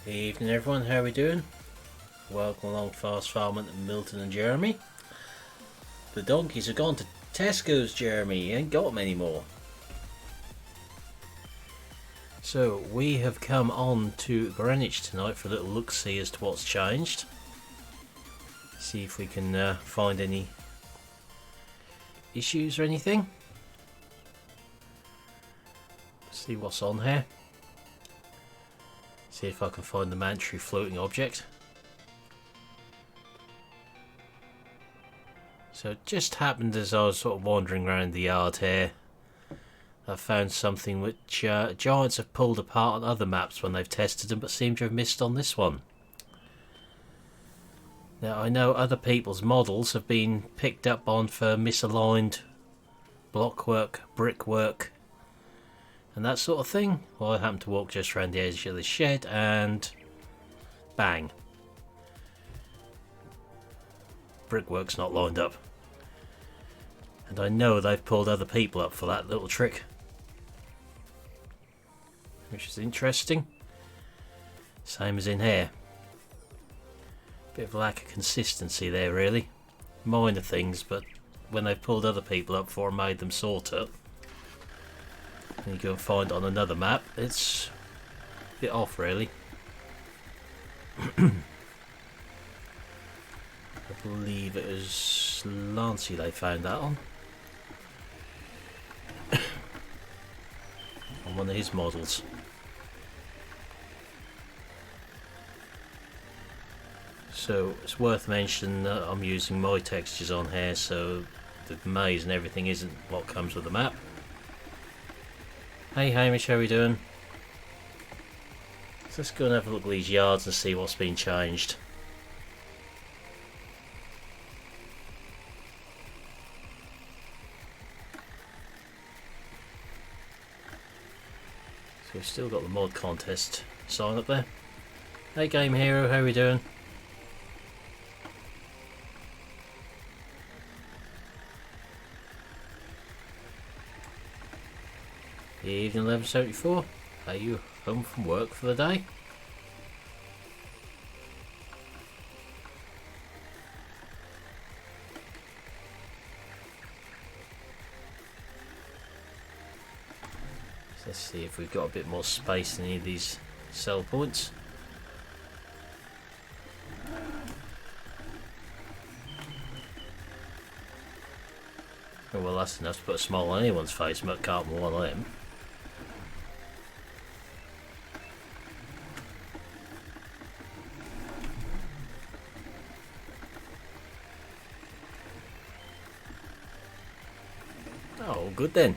Evening everyone, how are we doing? Welcome along Fast Farming and Milton and Jeremy. The donkeys have gone to Tesco's, Jeremy, you ain't got them anymore. So we have come on to Greenwich tonight for a little look-see as to what's changed. See if we can find any issues or anything. See what's on here. See if I can find the mandatory floating object. So it just happened as I was sort of wandering around the yard here, I found something which Giants have pulled apart on other maps when they've tested them, but seem to have missed on this one. Now I know other people's models have been picked up on for misaligned blockwork, brickwork and that sort of thing. Well, I happened to walk just around the edge of the shed and bang, brickwork's not lined up. And I know they've pulled other people up for that little trick, which is interesting. Same as in here. Bit of lack of consistency there really. Minor things, but when they've pulled other people up for and made them sort it, and you go and find on another map, it's a bit off really. I believe it was Lancey they found that on one of his models. So it's worth mentioning that I'm using my textures on here, so the maze and everything isn't what comes with the map. Hey Hamish, how are we doing? So let's go and have a look at these yards and see what's been changed. So we've still got the mod contest sign up there. Hey Game Hero, how are we doing? Evening 1174, are you home from work for the day? So let's see if we've got a bit more space in any of these cell points. Oh, well, that's enough to put a smile on anyone's face, but can't be one of them. Oh, good then.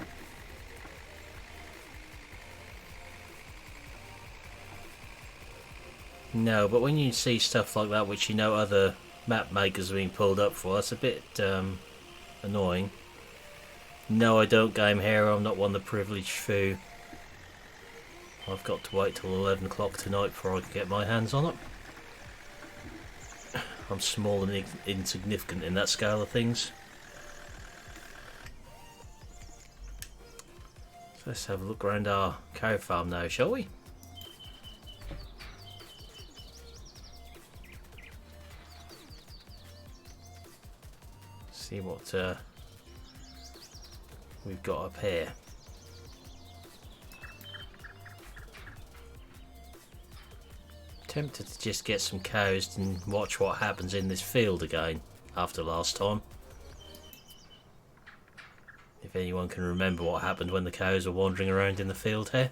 No, but when you see stuff like that, which you know other map makers have been pulled up for, that's a bit annoying. No, I don't Game Hero, I'm not one of the privileged few. I've got to wait till 11 o'clock tonight before I can get my hands on it. I'm small and insignificant in that scale of things. So let's have a look around our cow farm now, shall we? See what we've got up here. Tempted to just get some cows and watch what happens in this field again after last time. If anyone can remember what happened when the cows were wandering around in the field here.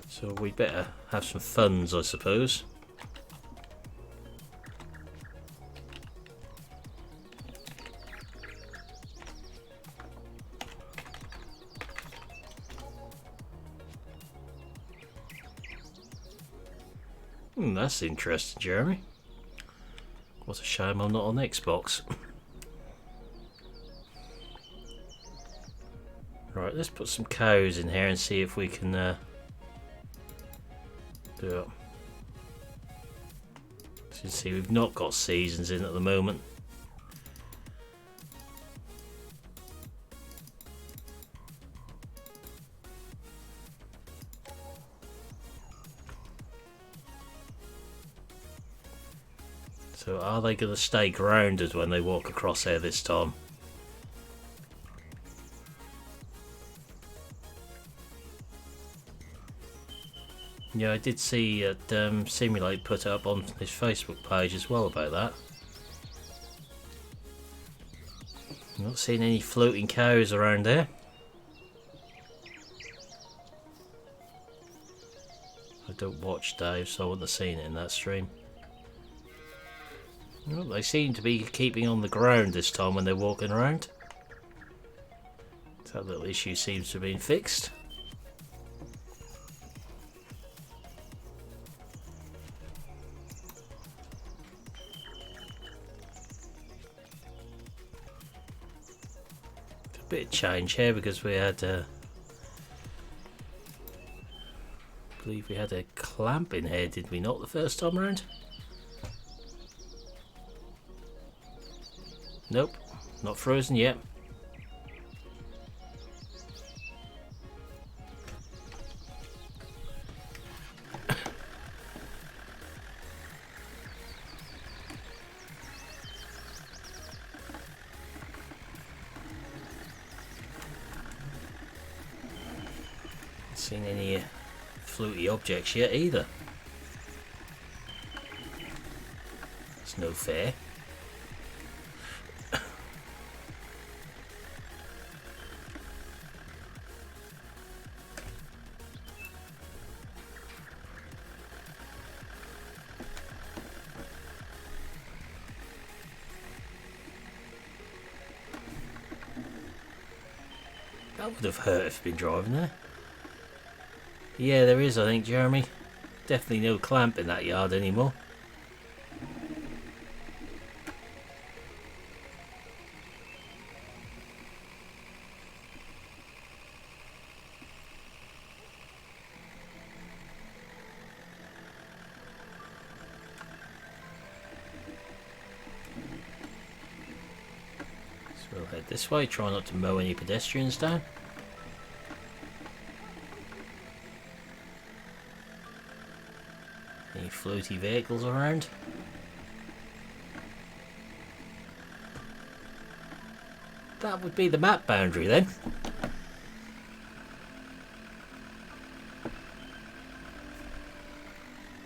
So we better have some funds, I suppose. That's interesting, Jeremy. What a shame I'm not on Xbox. Right, let's put some cows in here and see if we can do it. As you can see, we've not got seasons in at the moment. So are they going to stay grounded when they walk across there this time? Yeah, I did see Simulate put up on his Facebook page as well about that. Not seeing any floating cows around there. I don't watch Dave, so I wouldn't have seen it in that stream. Well, they seem to be keeping on the ground this time when they're walking around. That little issue seems to have been fixed. A bit of change here because we had I believe we had a clamp in here, did we not, the first time around? Nope, not frozen yet. Seen any floaty objects yet either. It's no fair. That would have hurt if you'd been driving there. Yeah, there is, I think, Jeremy. Definitely no clamp in that yard anymore. So we'll head this way, try not to mow any pedestrians down. Any floaty vehicles around? That would be the map boundary then.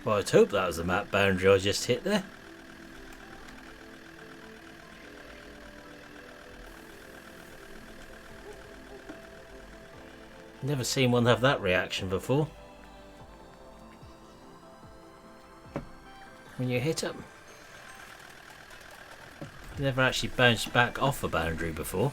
Well, I'd hope that was the map boundary I just hit there. Never seen one have that reaction before. When you hit them. Never actually bounced back off a boundary before.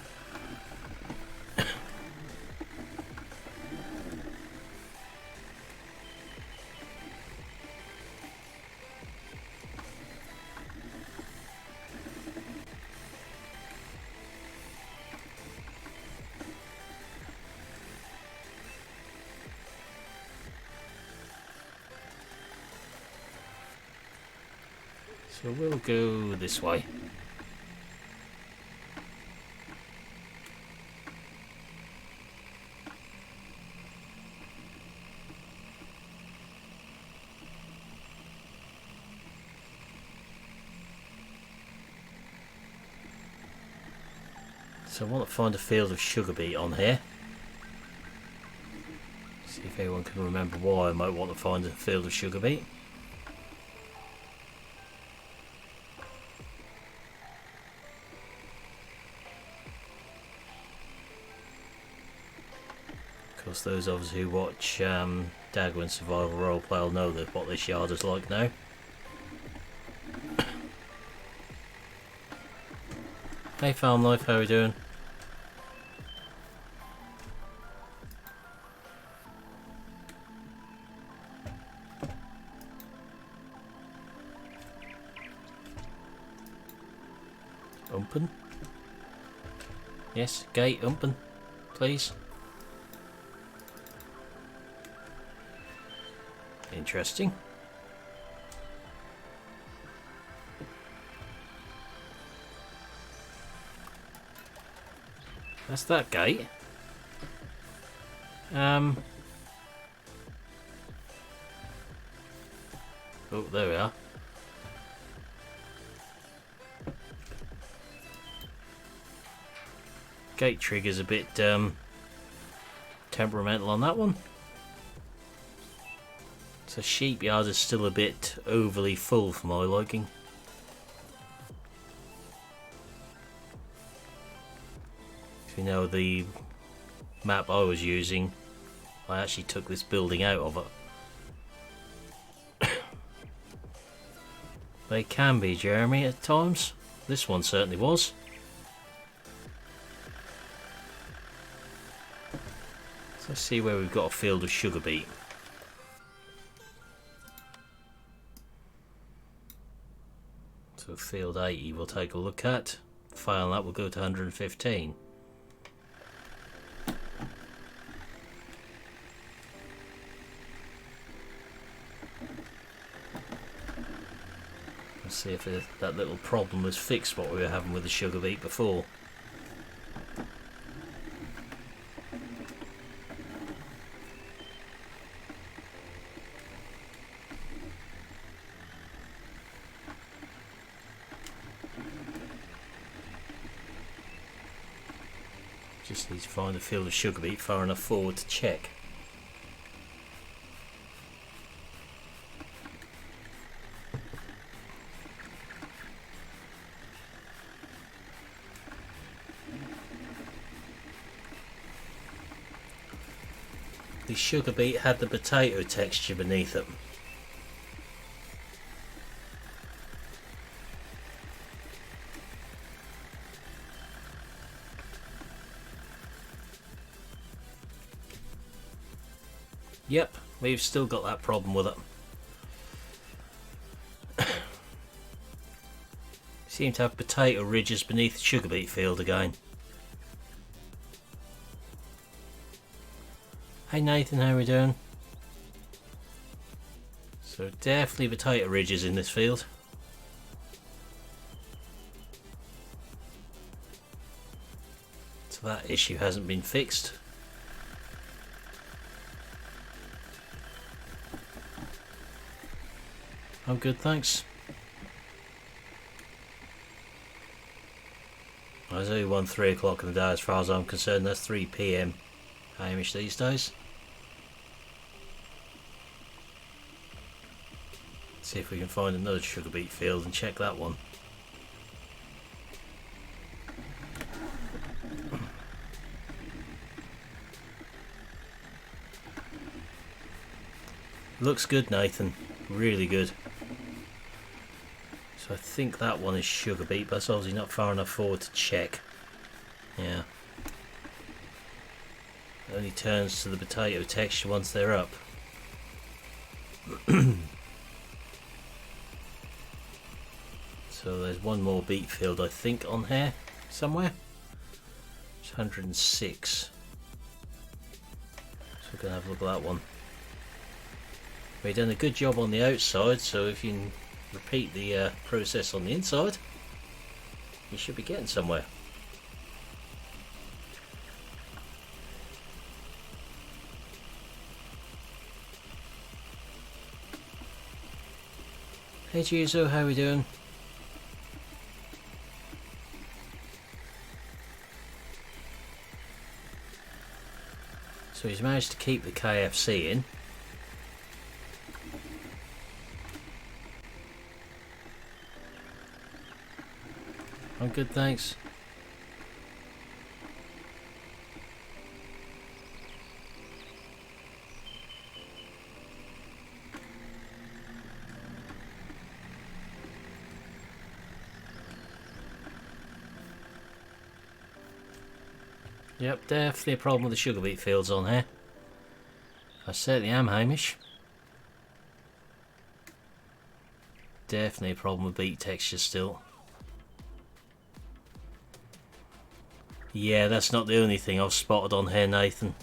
So we'll go this way. So I want to find a field of sugar beet on here. See if anyone can remember why I might want to find a field of sugar beet. Of course, those of us who watch Dagger and Survival Roleplay will know that what this yard is like now. Hey Farm Life, how are we doing? Open. Yes, gate open, please. Interesting. That's that gate. Oh, there we are. Gate trigger's a bit temperamental on that one. So Sheepyard is still a bit overly full for my liking. If you know the map I was using, I actually took this building out of it. They can be, Jeremy, at times. This one certainly was. So let's see where we've got a field of sugar beet. So field 80 we'll take a look at. Failing that, we'll go to 115. Let's see if that little problem was fixed what we were having with the sugar beet before. Just need to find a field of sugar beet far enough forward to check. The sugar beet had the potato texture beneath it. Yep, we've still got that problem with it. Seem to have potato ridges beneath the sugar beet field again. Hey Nathan, how are we doing? So definitely potato ridges in this field. So that issue hasn't been fixed. I'm good, thanks. There's only 3 o'clock in the day as far as I'm concerned. That's 3 PM Hamish these days. See if we can find another sugar beet field and check that one. Looks good, Nathan. Really good. So I think that one is sugar beet, but that's obviously not far enough forward to check. Yeah. It only turns to the potato texture once they're up. So there's one more beet field I think on here somewhere. It's 106. So we're going to have a look at that one. We've done a good job on the outside, so if you can repeat the process on the inside, you should be getting somewhere. Hey Giuso, how are we doing? So he's managed to keep the KFC in. I'm good, thanks. Yep, definitely a problem with the sugar beet fields on here. I certainly am, Hamish. Definitely a problem with beet texture still. Yeah, that's not the only thing I've spotted on here, Nathan.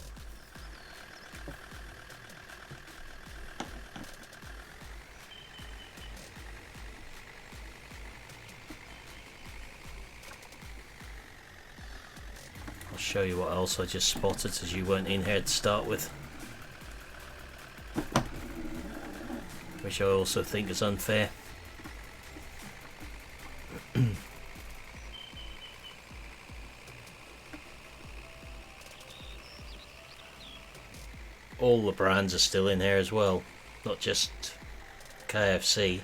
I'll show you what else I just spotted as you weren't in here to start with. Which I also think is unfair. all the brands are still in here as well, not just KFC.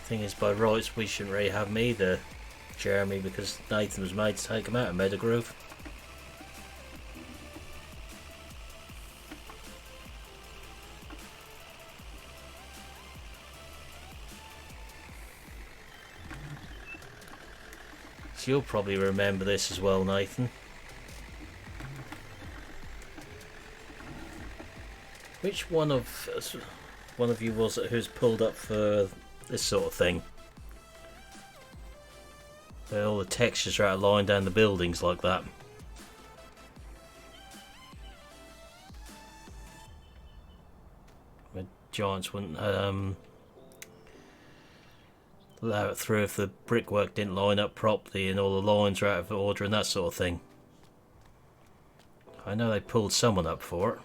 Thing is, by rights we shouldn't really have them either, Jeremy, because Nathan was made to take them out of Meadowgrove. So you'll probably remember this as well, Nathan. Which one of you was it who's pulled up for this sort of thing? Where all the textures are outlined down the buildings like that. Where Giants wouldn't allow it through if the brickwork didn't line up properly and all the lines are out of order and that sort of thing. I know they pulled someone up for it.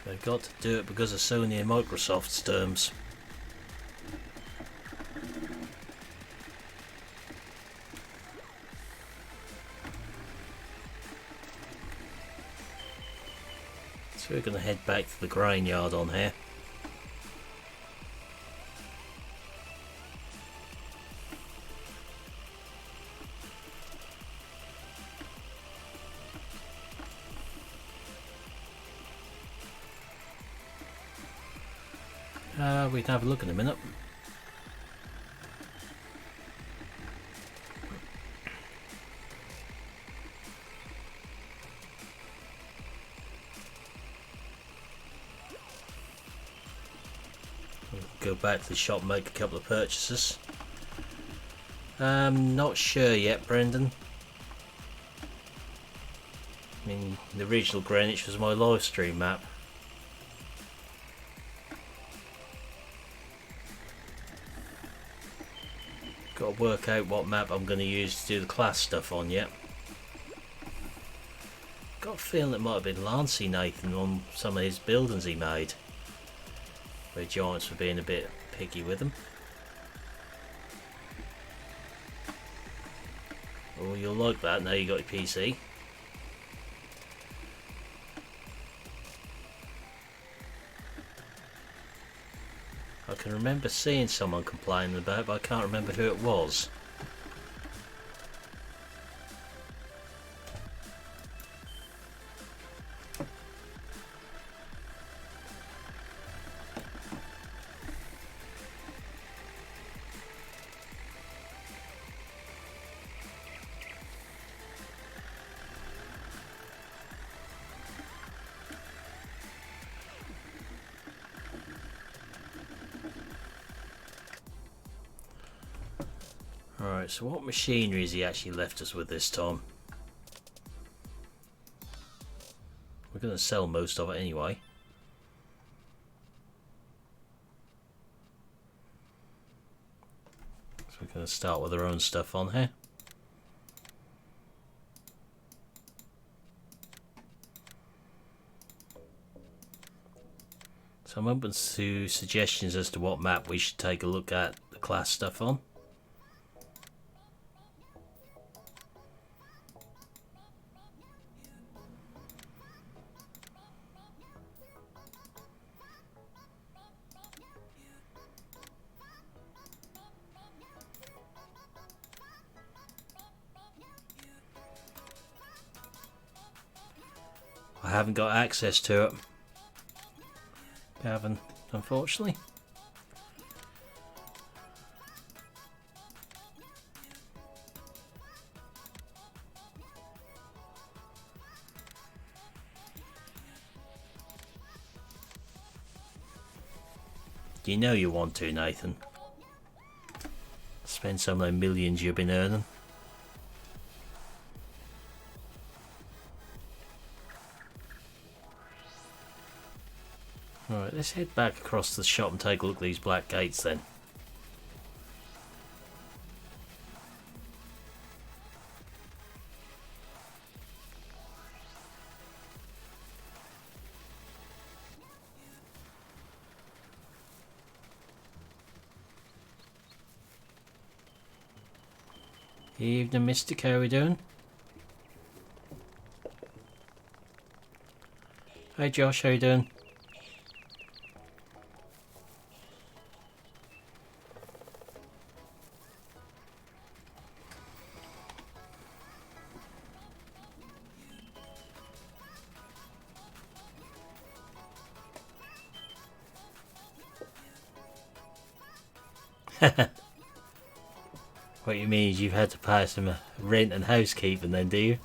They've got to do it because of Sony and Microsoft's terms. So we're going to head back to the grain yard on here. We can have a look in a minute. We'll go back to the shop and make a couple of purchases. Not sure yet, Brendan. I mean, the original Greenwich was my live stream map. Got to work out what map I'm going to use to do the class stuff on yet. Got a feeling it might have been Lancey Nathan on some of his buildings he made, where Giants were being a bit picky with them. Oh, you'll like that now you got your PC. I can remember seeing someone complaining about it, but I can't remember who it was. Alright, so what machinery has he actually left us with this time? We're going to sell most of it anyway. So we're going to start with our own stuff on here. So I'm open to suggestions as to what map we should take a look at the class stuff on. I haven't got access to it, Gavin, unfortunately. You know you want to, Nathan. Spend some of those millions you've been earning. Alright, let's head back across the shop and take a look at these black gates then. Evening, Mystic, how are we doing? Hey Josh, how you doing? What you mean is you've had to pay some rent and housekeeping then, do you?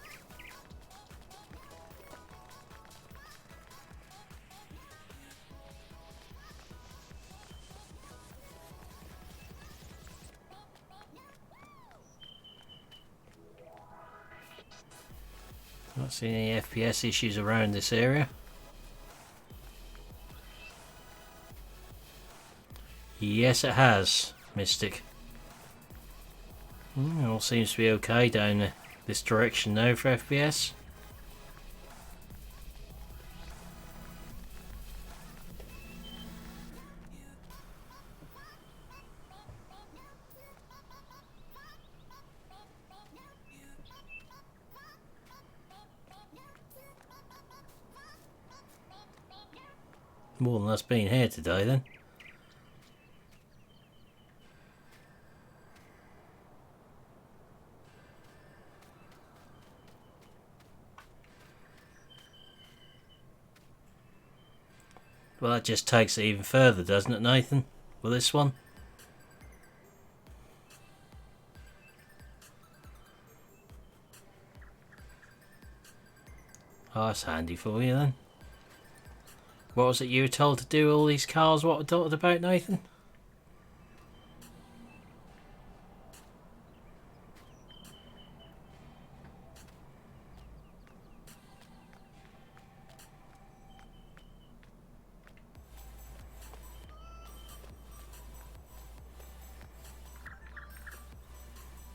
Not seeing any FPS issues around this area. Yes, it has, Mystic. All seems to be okay down this direction now for FPS. More than us being here today then. Well, that just takes it even further, doesn't it, Nathan? With this one? Oh, that's handy for you then. What was it you were told to do all these cars? What were talking about, Nathan?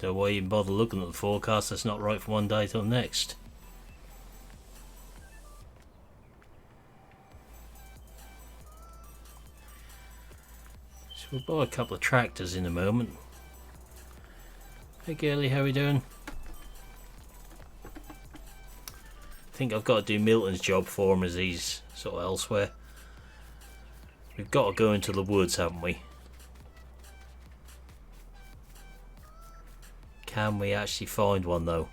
Don't know why you even bother looking at the forecast. That's not right from one day till the next. So we'll buy a couple of tractors in a moment. Hey girlie, how we doing? I think I've got to do Milton's job for him as he's sort of elsewhere. We've got to go into the woods, haven't we? Can we actually find one though?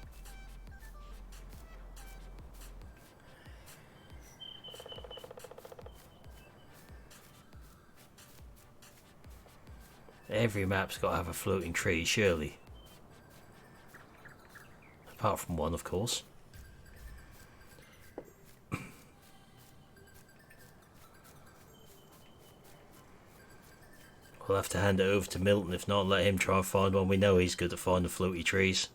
Every map's got to have a floating tree, surely. Apart from one, of course. We'll have to hand it over to Milton, if not let him try and find one. We know he's good at finding floaty trees.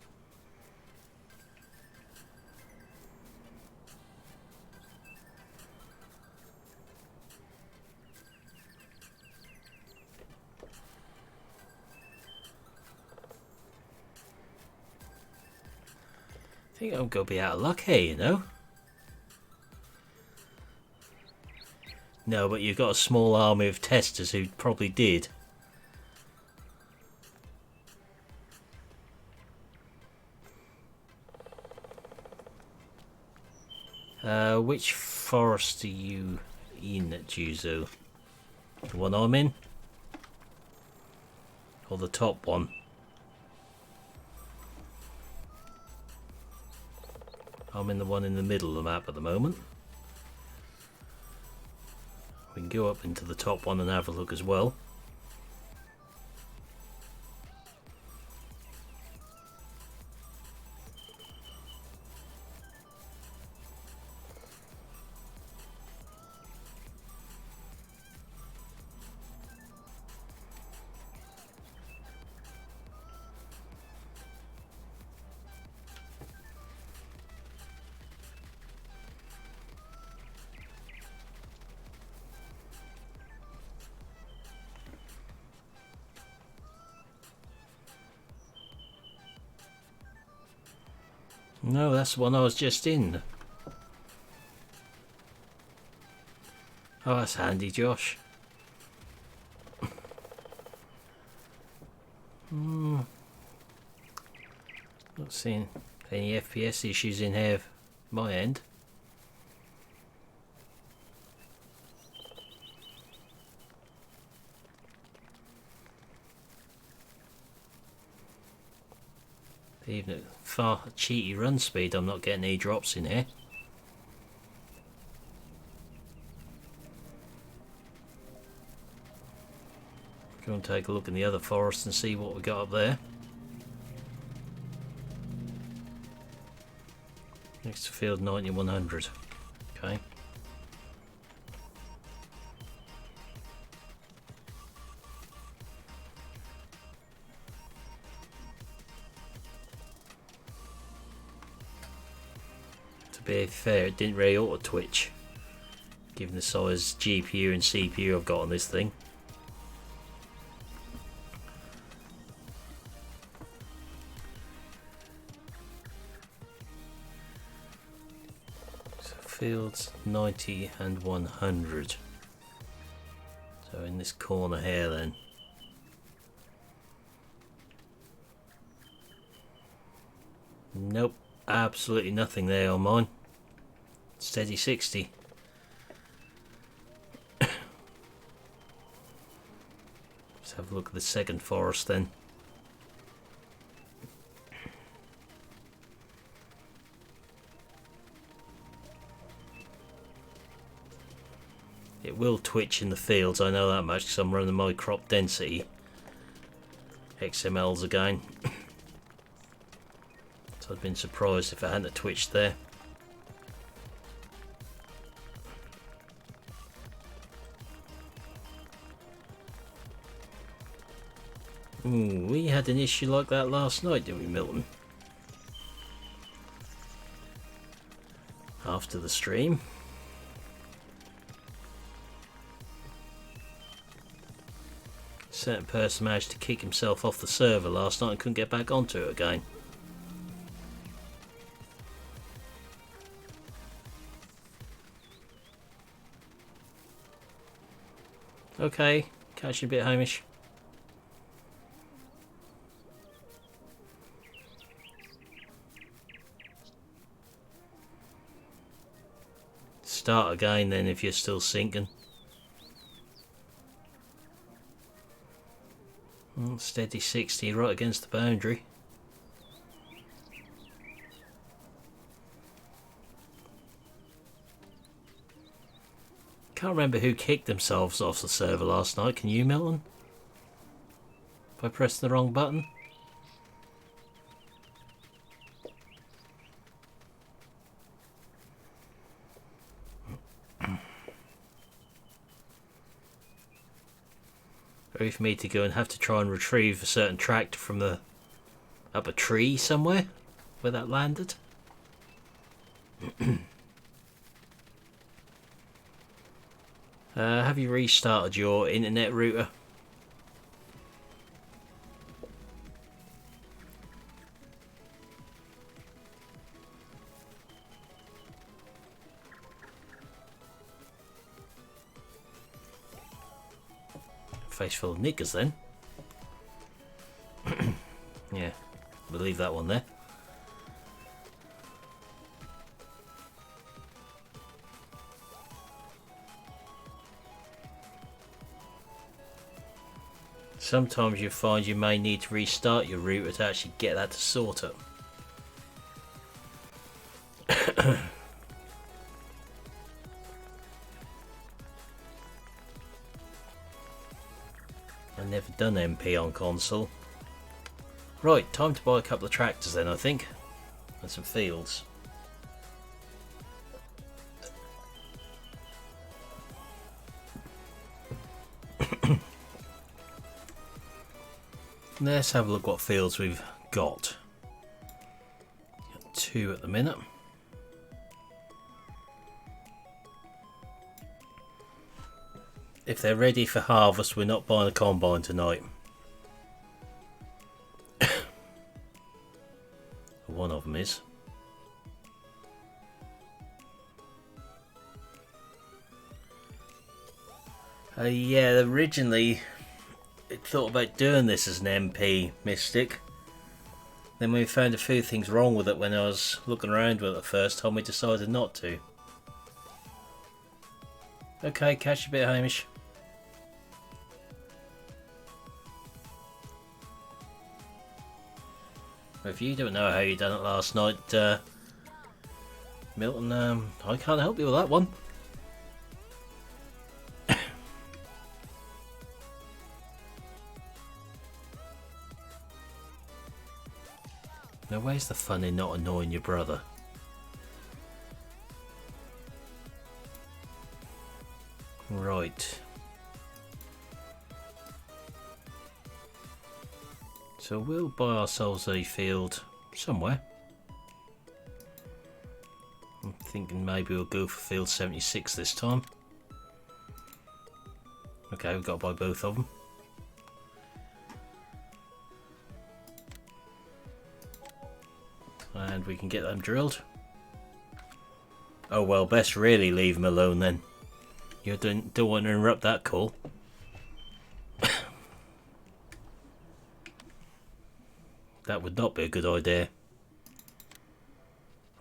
I think I'm going to be out of luck here, you know. No, but you've got a small army of testers who probably did. Which forest are you in at Juzo? The one I'm in? Or the top one? I'm in the one in the middle of the map at the moment. We can go up into the top one and have a look as well. No, that's the one I was just in. Oh, that's handy, Josh. Not seeing any FPS issues in here my end. Even at far cheaty run speed, I'm not getting any drops in here. Go and take a look in the other forest and see what we got up there. Next to field 9100. Okay. To be fair, it didn't really auto twitch, given the size GPU and CPU I've got on this thing. Fields 90 and 100. So in this corner here then. Nope, absolutely nothing there on mine. Steady 60. Let's have a look at the second forest then. It will twitch in the fields, I know that much, because I'm running my crop density XMLs again. So I'd been surprised if it hadn't twitched there. Ooh, we had an issue like that last night, didn't we, Milton? After the stream. Certain person managed to kick himself off the server last night and couldn't get back onto it again. Okay, catch you a bit, Hamish. Start again then if you're still sinking. Steady 60 right against the boundary. Can't remember who kicked themselves off the server last night. Can you, Milton? If I pressed the wrong button? Ready for me to go and have to try and retrieve a certain tract from the up a tree somewhere where that landed. Have you restarted your internet router? Face full of niggers then. Yeah, we'll leave that one there. Sometimes you find you may need to restart your router to actually get that to sort it. I've never done MP on console. Right, time to buy a couple of tractors then, I think, and some fields. Let's have a look what fields we've got. Got 2 at the minute. If they're ready for harvest, we're not buying a combine tonight. One of them is. Yeah, originally it thought about doing this as an MP Mystic. Then we found a few things wrong with it when I was looking around with it first, and we decided not to. Okay, catch a bit, Hamish. If you don't know how you done it last night, Milton, I can't help you with that one. Now where's the fun in not annoying your brother? Right. So we'll buy ourselves a field somewhere. I'm thinking maybe we'll go for field 76 this time. Okay, we've got to buy both of them. And we can get them drilled. Oh well, best really leave them alone then. You don't want to interrupt that call. That would not be a good idea.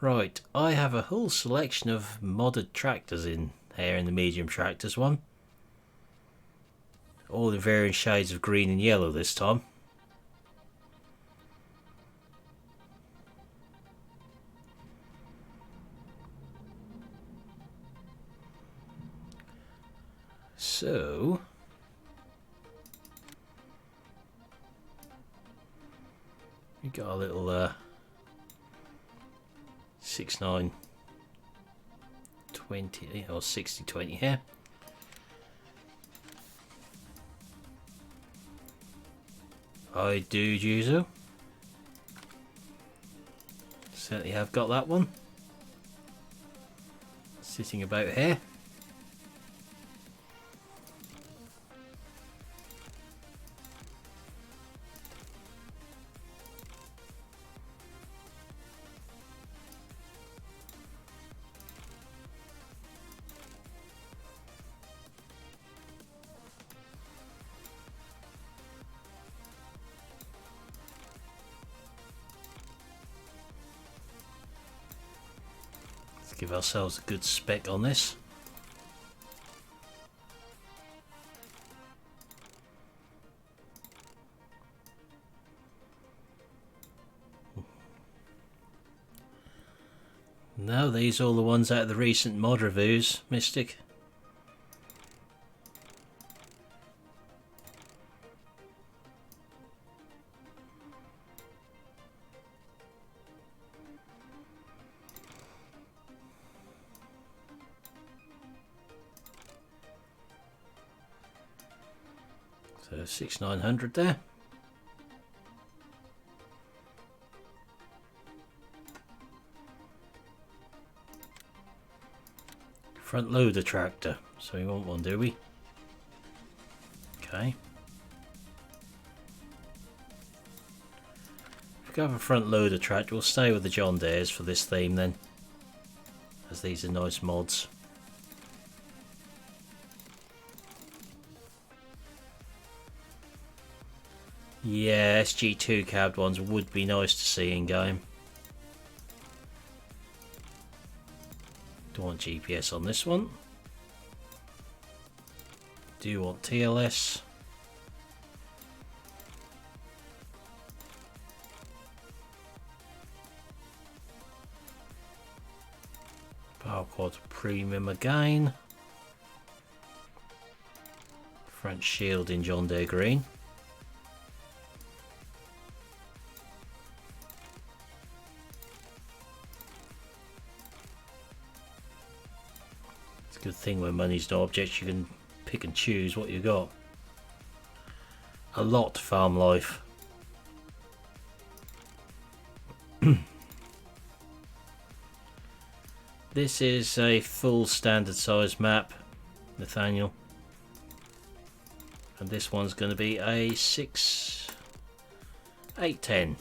Right, I have a whole selection of modded tractors in here in the medium tractors one. All in varying shades of green and yellow this time. So we got a little 6920 or 6020 here. I do, Juzo. Certainly have got that one sitting about here. Give ourselves a good spec on this. Now these are all the ones out of the recent mod reviews, Mystic. So 6900 there. Front loader tractor. So we want one, do we? Okay. If we go for a front loader tractor, we'll stay with the John Deeres for this theme then, as these are nice mods. Yeah, SG2 cabbed ones would be nice to see in game. Don't want GPS on this one. Do want TLS. Power quad premium again. Front shield in John Deere green. Good thing when money's no object, you can pick and choose what you got. A lot farm life. This is a full standard size map, Nathaniel, and this one's going to be a 6/810.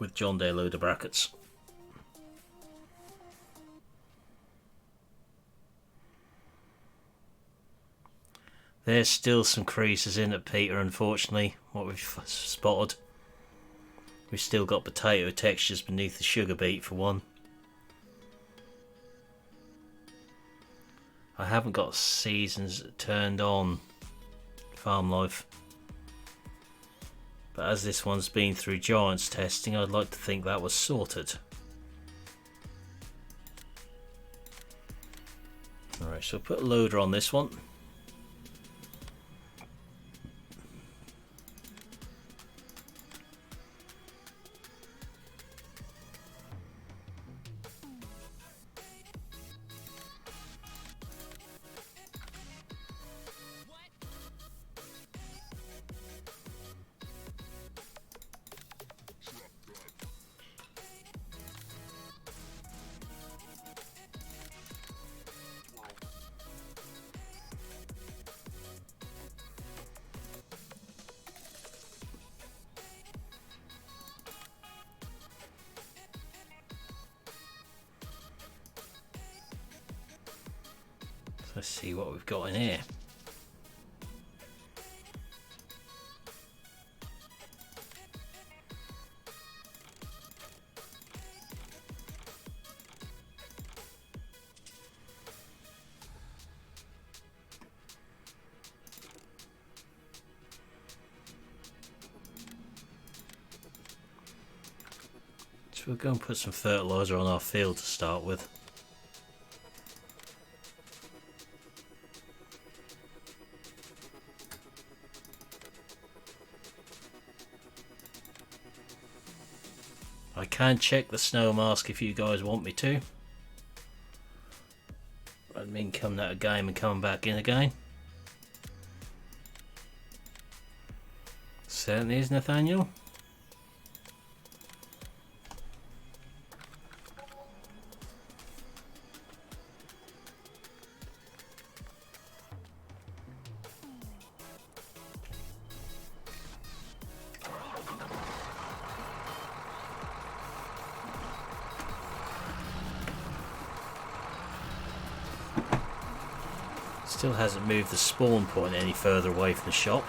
With John Deere loader brackets. There's still some creases in it, Peter, unfortunately, what we've spotted. We've still got potato textures beneath the sugar beet for one. I haven't got seasons turned on farm life. But as this one's been through Giants testing, I'd like to think that was sorted. Alright, so I'll put a loader on this one. Let's see what we've got in here. So we'll go and put some fertiliser on our field to start with. I can check the snow mask if you guys want me to. I mean coming out of game and coming back in again. Certainly is, Nathaniel. Still hasn't moved the spawn point any further away from the shop.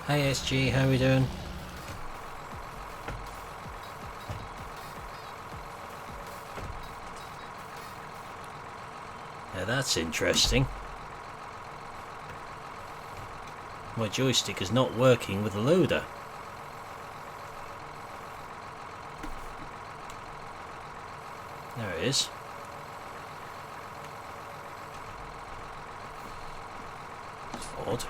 Hey SG, how are we doing? That's interesting. My joystick is not working with the loader. There it is. It's odd.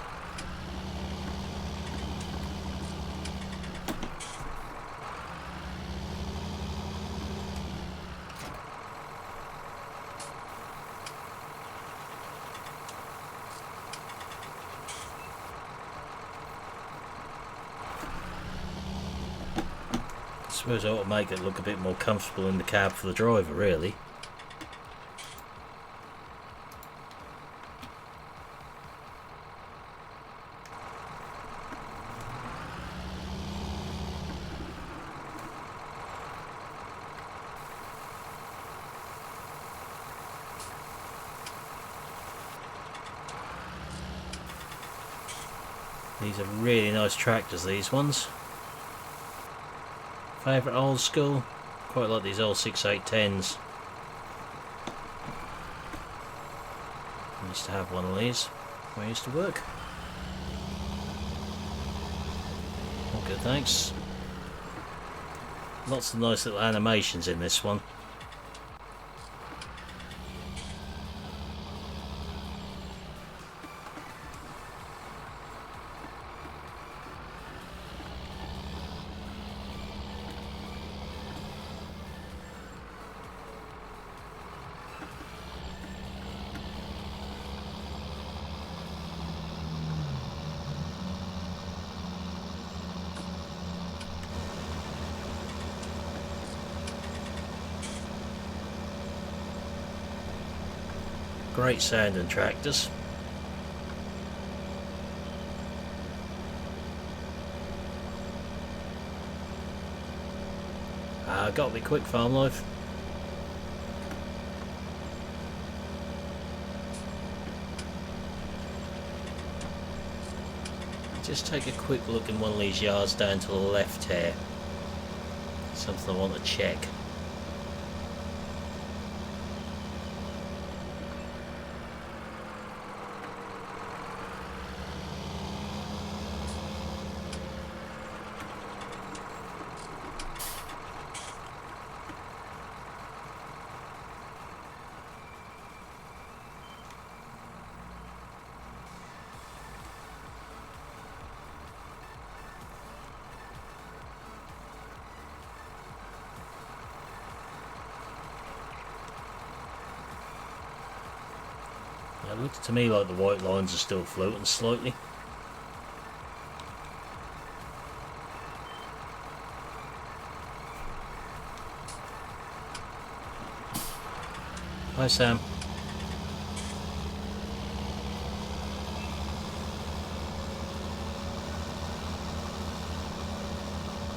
I suppose I ought to make it look a bit more comfortable in the cab for the driver, really. These are really nice tractors, these ones. Favourite old school? Quite like these old 6810s. I used to have one of these where I used to work. All good, thanks. Lots of nice little animations in this one. Great sounding tractors. Got to be quick, farm life. Just take a quick look in one of these yards down to the left here. Something I want to check. It looks to me like the white lines are still floating slightly. Hi Sam.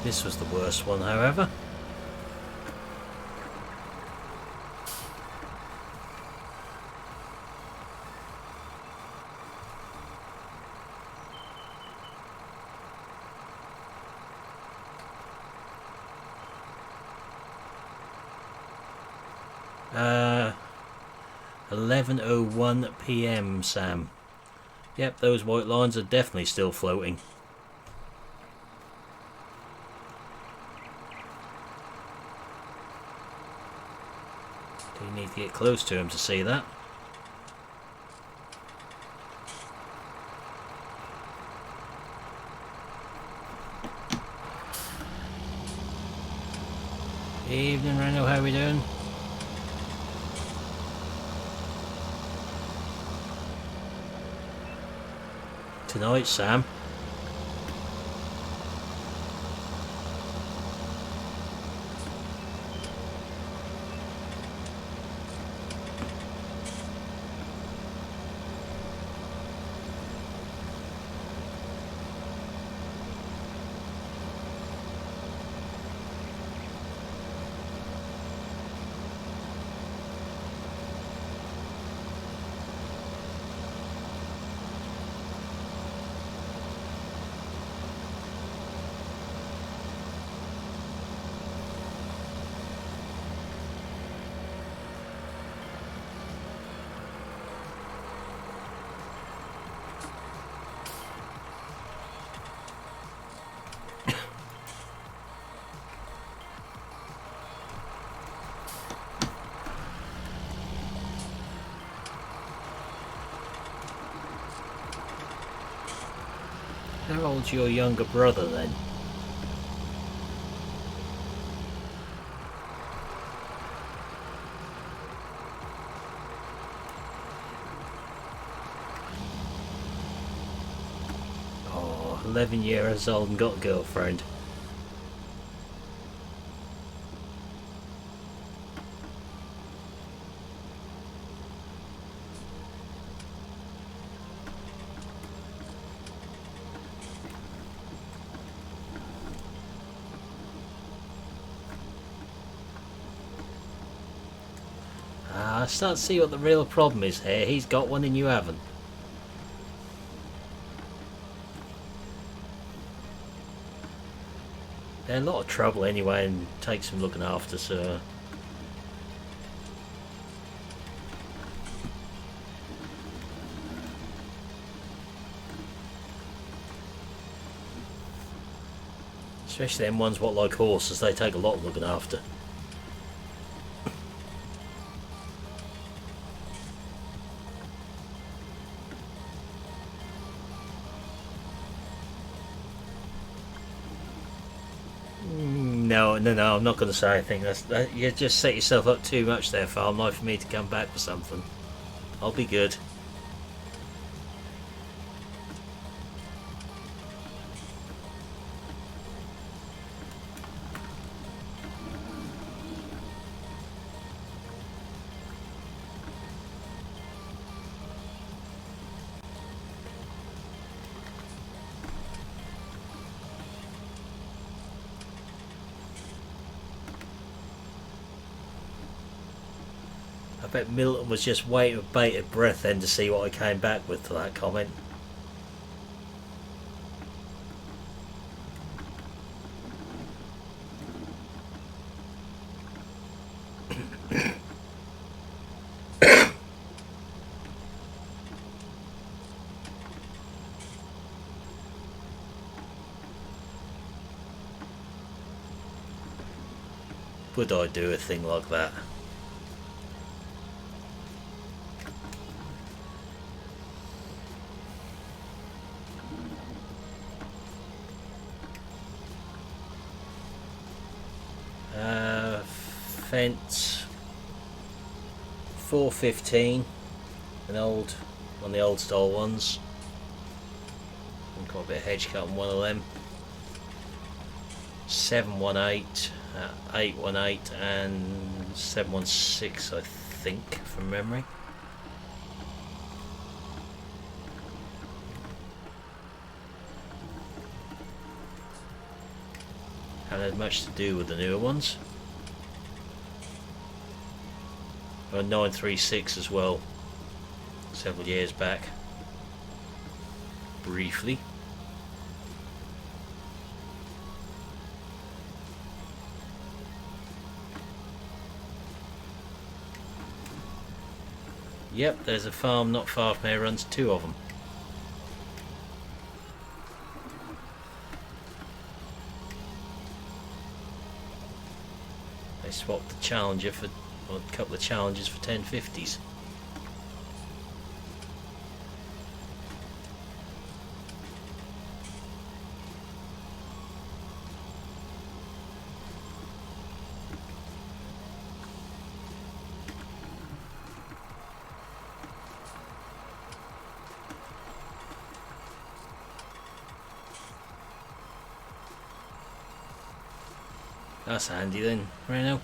This was the worst one, however. Uh, 11:01 PM, Sam. Yep, those white lines are definitely still floating. Do you need to get close to him to see that? Evening, Reno, how we doing? Tonight, Sam. How old's your younger brother then? Oh, 11 years old and got a girlfriend. I start to see what the real problem is here. He's got one and you haven't. They're a lot of trouble anyway and takes some looking after, so... Especially them ones what like horses, they take a lot of looking after. No, I'm not going to say anything. You just set yourself up too much there, Farm Life, for me to come back for something. I'll be good. I bet Milton was just waiting with bated breath then to see what I came back with for that comment. Would I do a thing like that? Fence 415, one of the old style ones. I've got a bit of hedge cut on one of them. 718, 818 and 716 I think from memory. Haven't had much to do with the newer ones. A 936 as well, several years back, briefly. Yep, there's a farm not far from here, runs two of them. They swapped the Challenger for, well, a couple of Challengers for 1050s. That's handy then, Reno.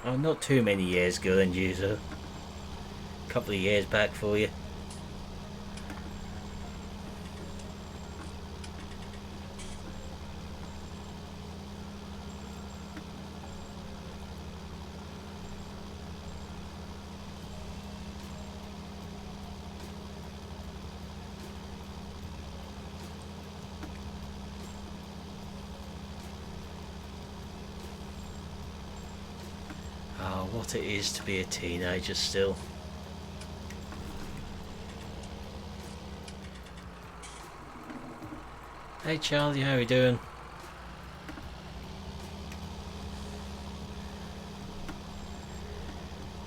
Oh, not too many years ago then, user. A couple of years back for you. What it is to be a teenager still. Hey Charlie, how are you doing?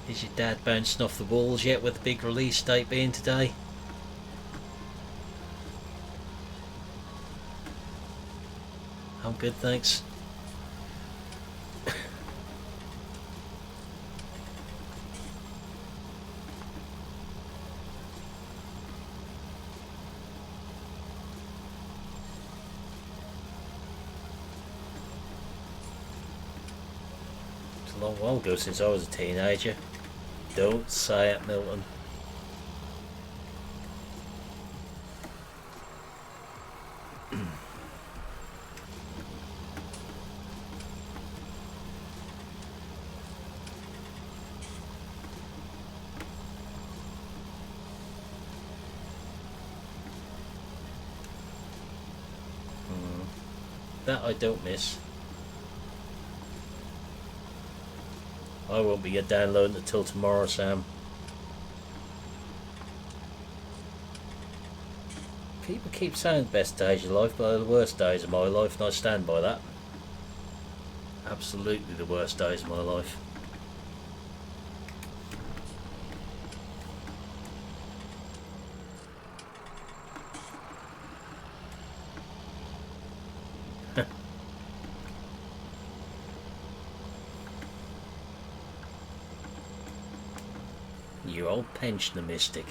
Is your dad bouncing off the walls yet with the big release date being today? I'm good, thanks. A long while ago since I was a teenager. Don't say it, Milton. That I don't miss. I won't be downloading it till tomorrow, Sam. People keep saying the best days of your life, but they're the worst days of my life, and I stand by that. Absolutely the worst days of my life. You old pensioner mystic.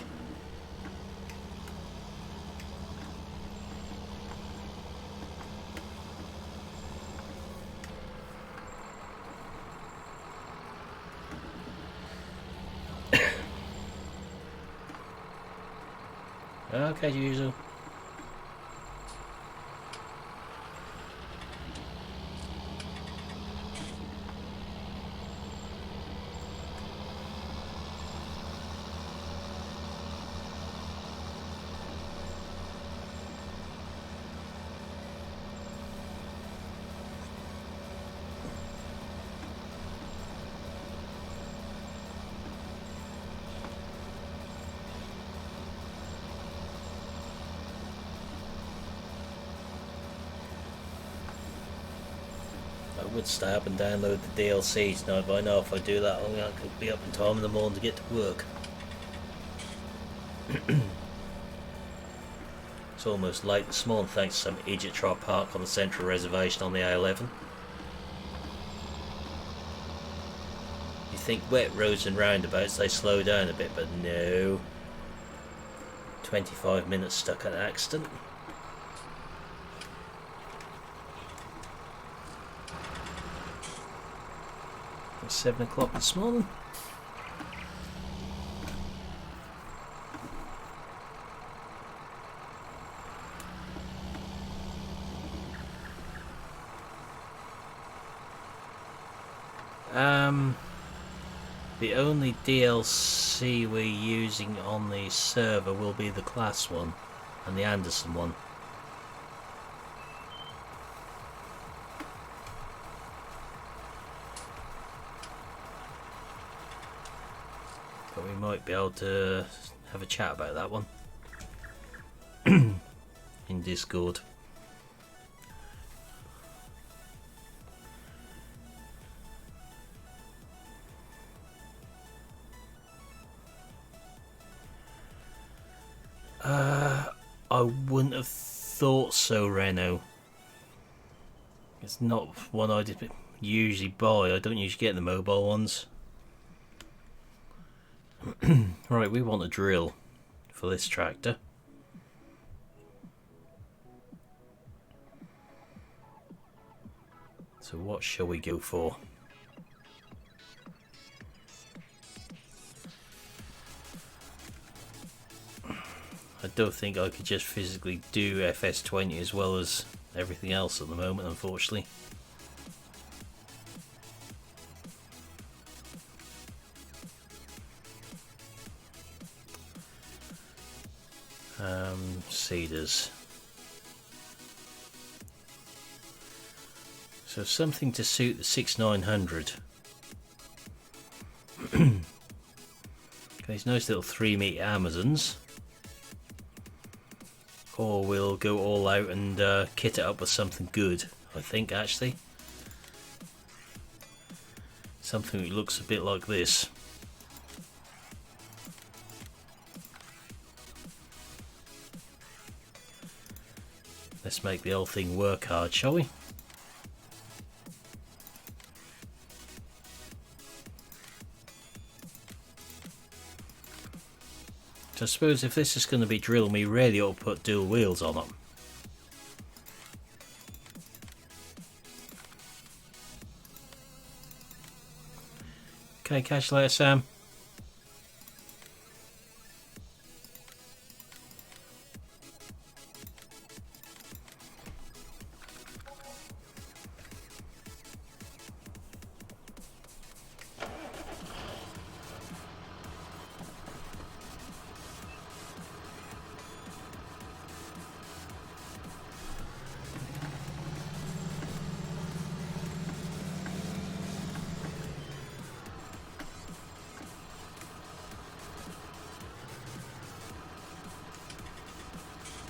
Okay, usual. would stay up and download the DLC tonight, but I know if I do that, I could be up in time in the morning to get to work. It's almost late this morning thanks to some idiot try to park on the central reservation on the A11. You think wet roads and roundabouts they slow down a bit, but no. 25 minutes stuck at an accident. It's 7 o'clock this morning. The only DLC we're using on the server will be the Class one and the Anderson one. But we might be able to have a chat about that one in Discord. I wouldn't have thought so, Renault. It's not one I usually buy. I don't usually get the mobile ones. Right, we want a drill for this tractor. So what shall we go for? I don't think I could just physically do FS20 as well as everything else at the moment, unfortunately. Cedars. So something to suit the 6900. These nice little 3-meter Amazons. Or we'll go all out and kit it up with something good, I think, actually. Something that looks a bit like this. Let's make the whole thing work hard, shall we? I suppose if this is going to be drill, we really ought to put dual wheels on it. Okay, catch you later, Sam.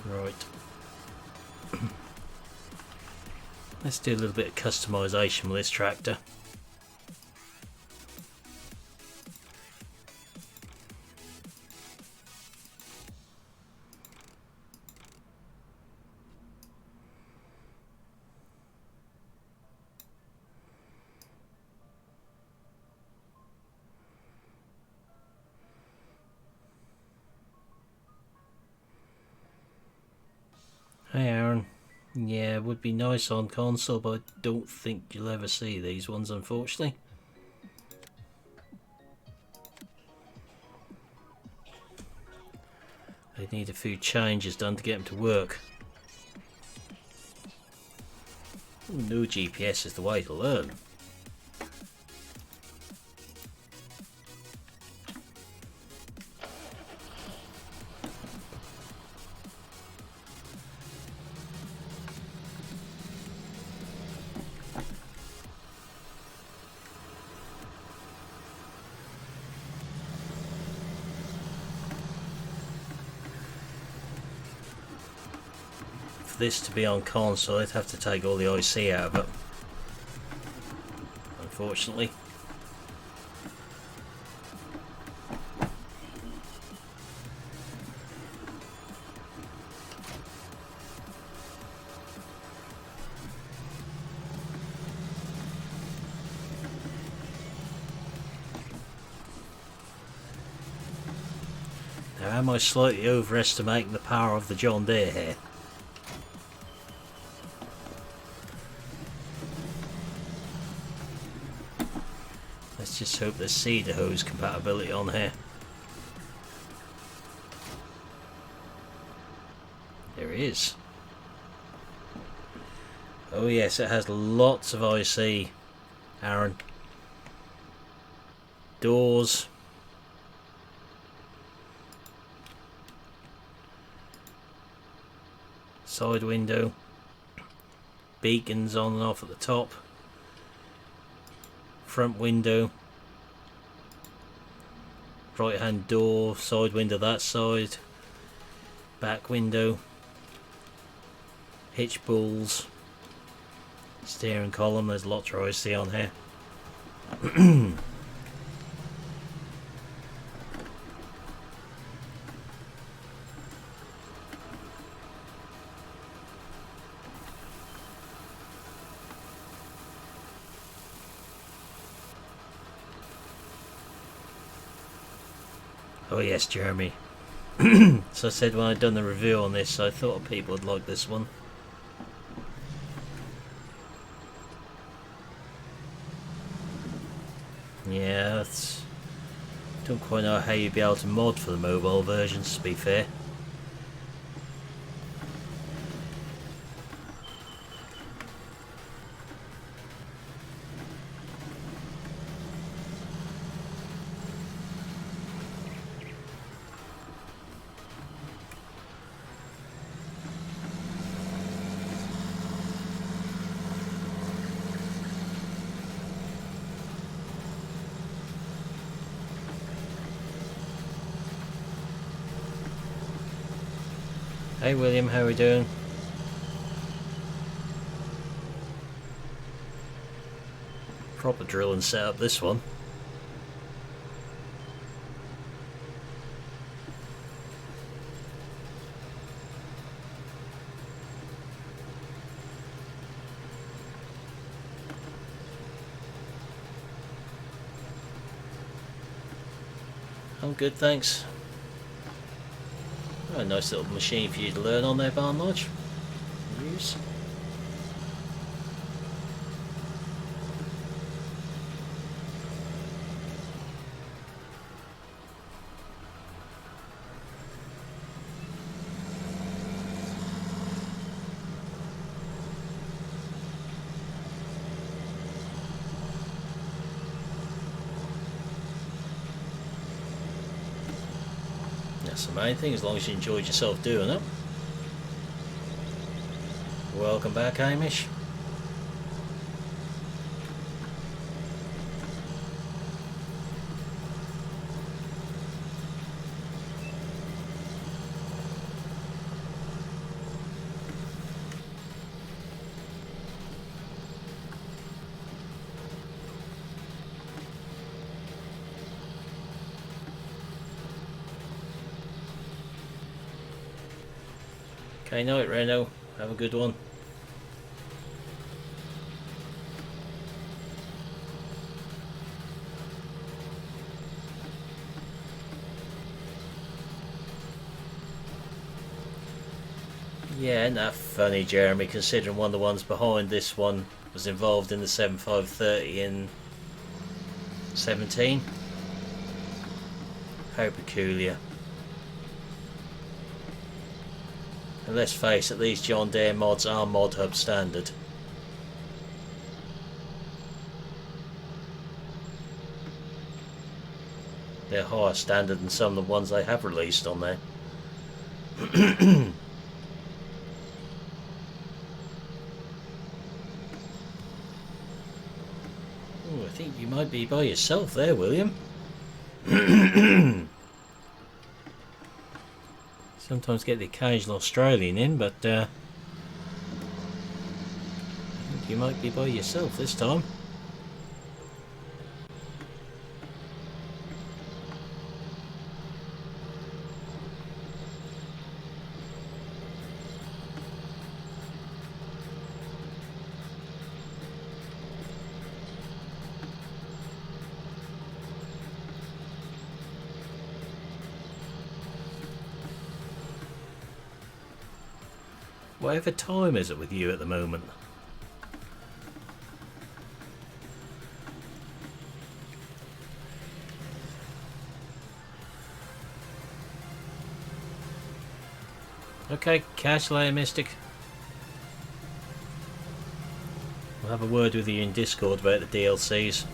Right. Let's do a little bit of customization with this tractor. Hey Aaron, yeah, it would be nice on console, but I don't think you'll ever see these ones, unfortunately. They need a few changes done to get them to work. No GPS is the way to learn. For this to be on console, I'd have to take all the IC out of it. unfortunately. Now, am I slightly overestimating the power of the John Deere here? Let's just hope there's cedar hose compatibility on here. There is. Oh yes, it has lots of IC, Aaron. Doors. Side window. Beacons on and off at the top. Front window. Right hand door, side window that side. Back window. Hitch pulls. Steering column, there's lots of IC on here. Oh yes, Jeremy. So I said when I'd done the review on this, I thought people would like this one. Yeah, that's... don't quite know how you'd be able to mod for the mobile versions, to be fair. Hey William, how are we doing? Proper drill and set up this one. I'm good, thanks. Oh, a nice little machine for you to learn on there, Barn Lodge. Use. That's the main thing, as long as you enjoyed yourself doing it. Welcome back, Hamish. Okay, night, Reno. Have a good one. Yeah, isn't that funny, Jeremy, considering one of the ones behind this one was involved in the 7530 in 17? How peculiar. And let's face it, these John Deere mods are Mod Hub standard. They're higher standard than some of the ones they have released on there. Oh, I think you might be by yourself there, William. Sometimes get the occasional Australian in, but I think you might be by yourself this time. Whatever time is it with you at the moment? Okay, catch you later, Mystic. We'll have a word with you in Discord about the DLCs.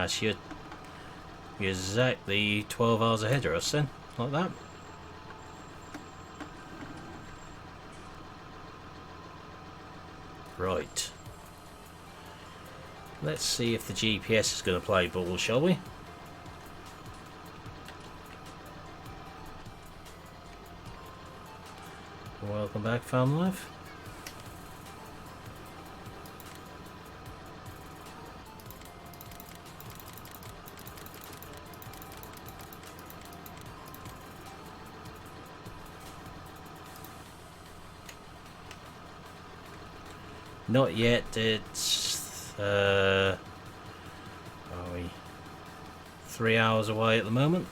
So you're exactly 12 hours ahead of us then, like that. Right. Let's see if the GPS is going to play ball, shall we? Welcome back, Farm Life. Not yet, it's are we 3 hours away at the moment?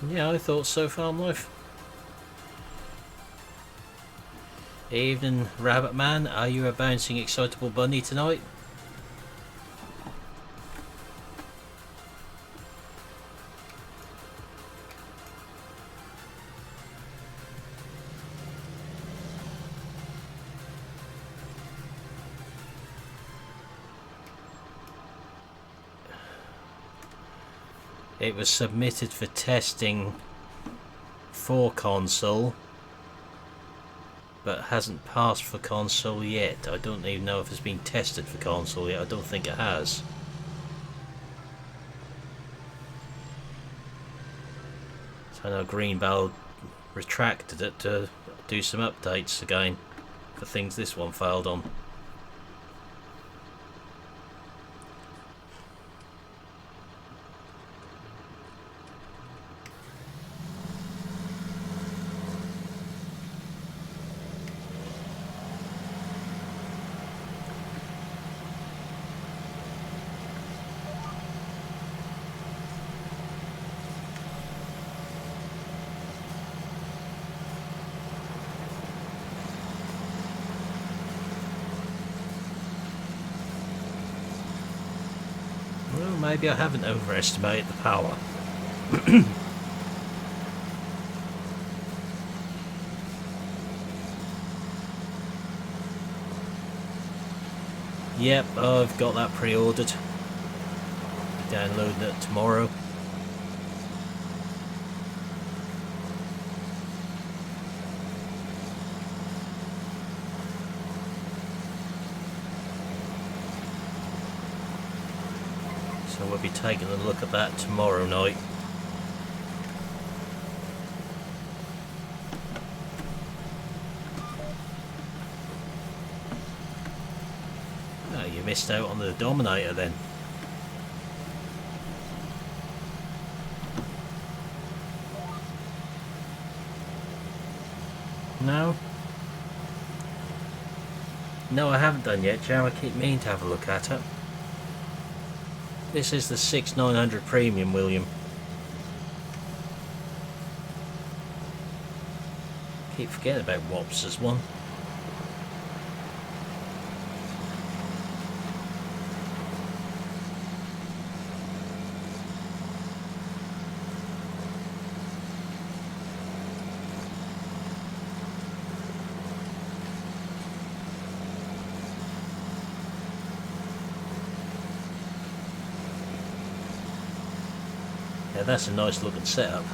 Yeah, I thought so, Farm Life. Evening, Rabbit Man, are you a bouncing excitable bunny tonight? It was submitted for testing for console, but hasn't passed for console yet. I don't even know if it's been tested for console yet. I don't think it has. So I know Greenbell retracted it to do some updates again for things this one failed on. Well, maybe I haven't overestimated the power. Yep, I've got that pre-ordered. Downloading it tomorrow. So we'll be taking a look at that tomorrow night. Oh, you missed out on the Dominator then. No? No, I haven't done yet, Joe. I keep meaning to have a look at it. This is the 6900 Premium, William. Keep forgetting about WOPS as one. Yeah, that's a nice looking setup.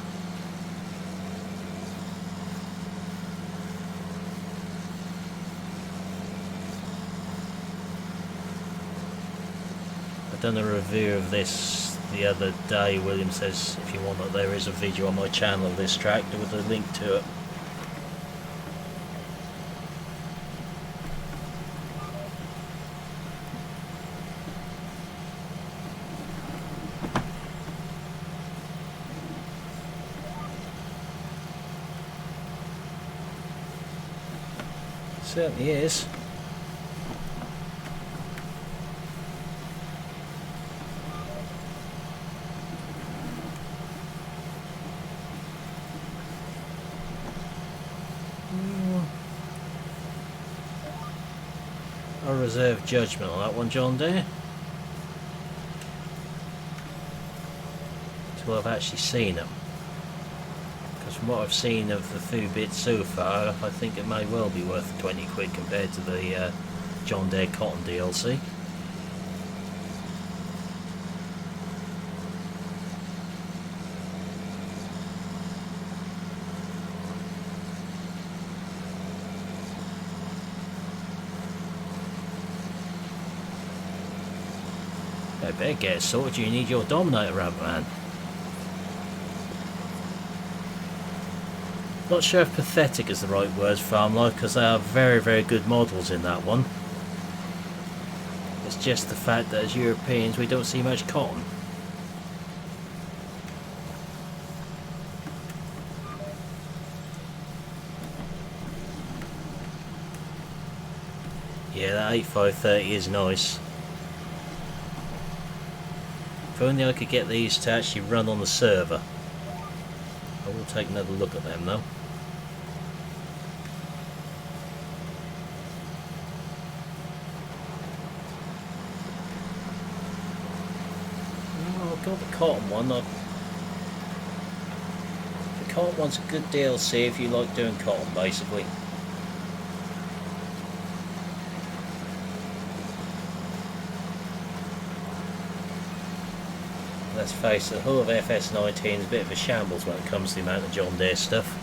I've done a review of this the other day. William says if you want that, there is a video on my channel of this track with a link to it. certainly is. I reserve judgment on that one, John Deere, till I've actually seen them. Because from what I've seen of the few bits so far, I think it may well be worth 20 quid compared to the John Deere Cotton DLC. I better get it sorted, you need your Dominator, Rabbit Man. Not sure if pathetic is the right word, Farmlife, because they are very, very good models in that one. It's just the fact that as Europeans we don't see much cotton. Yeah, that 8530 is nice. If only I could get these to actually run on the server. I will take another look at them though. Oh, I've got the cotton one. The cotton one's a good DLC if you like doing cotton, basically. Let's face it, the whole of FS19 is a bit of a shambles when it comes to the amount of John Deere stuff.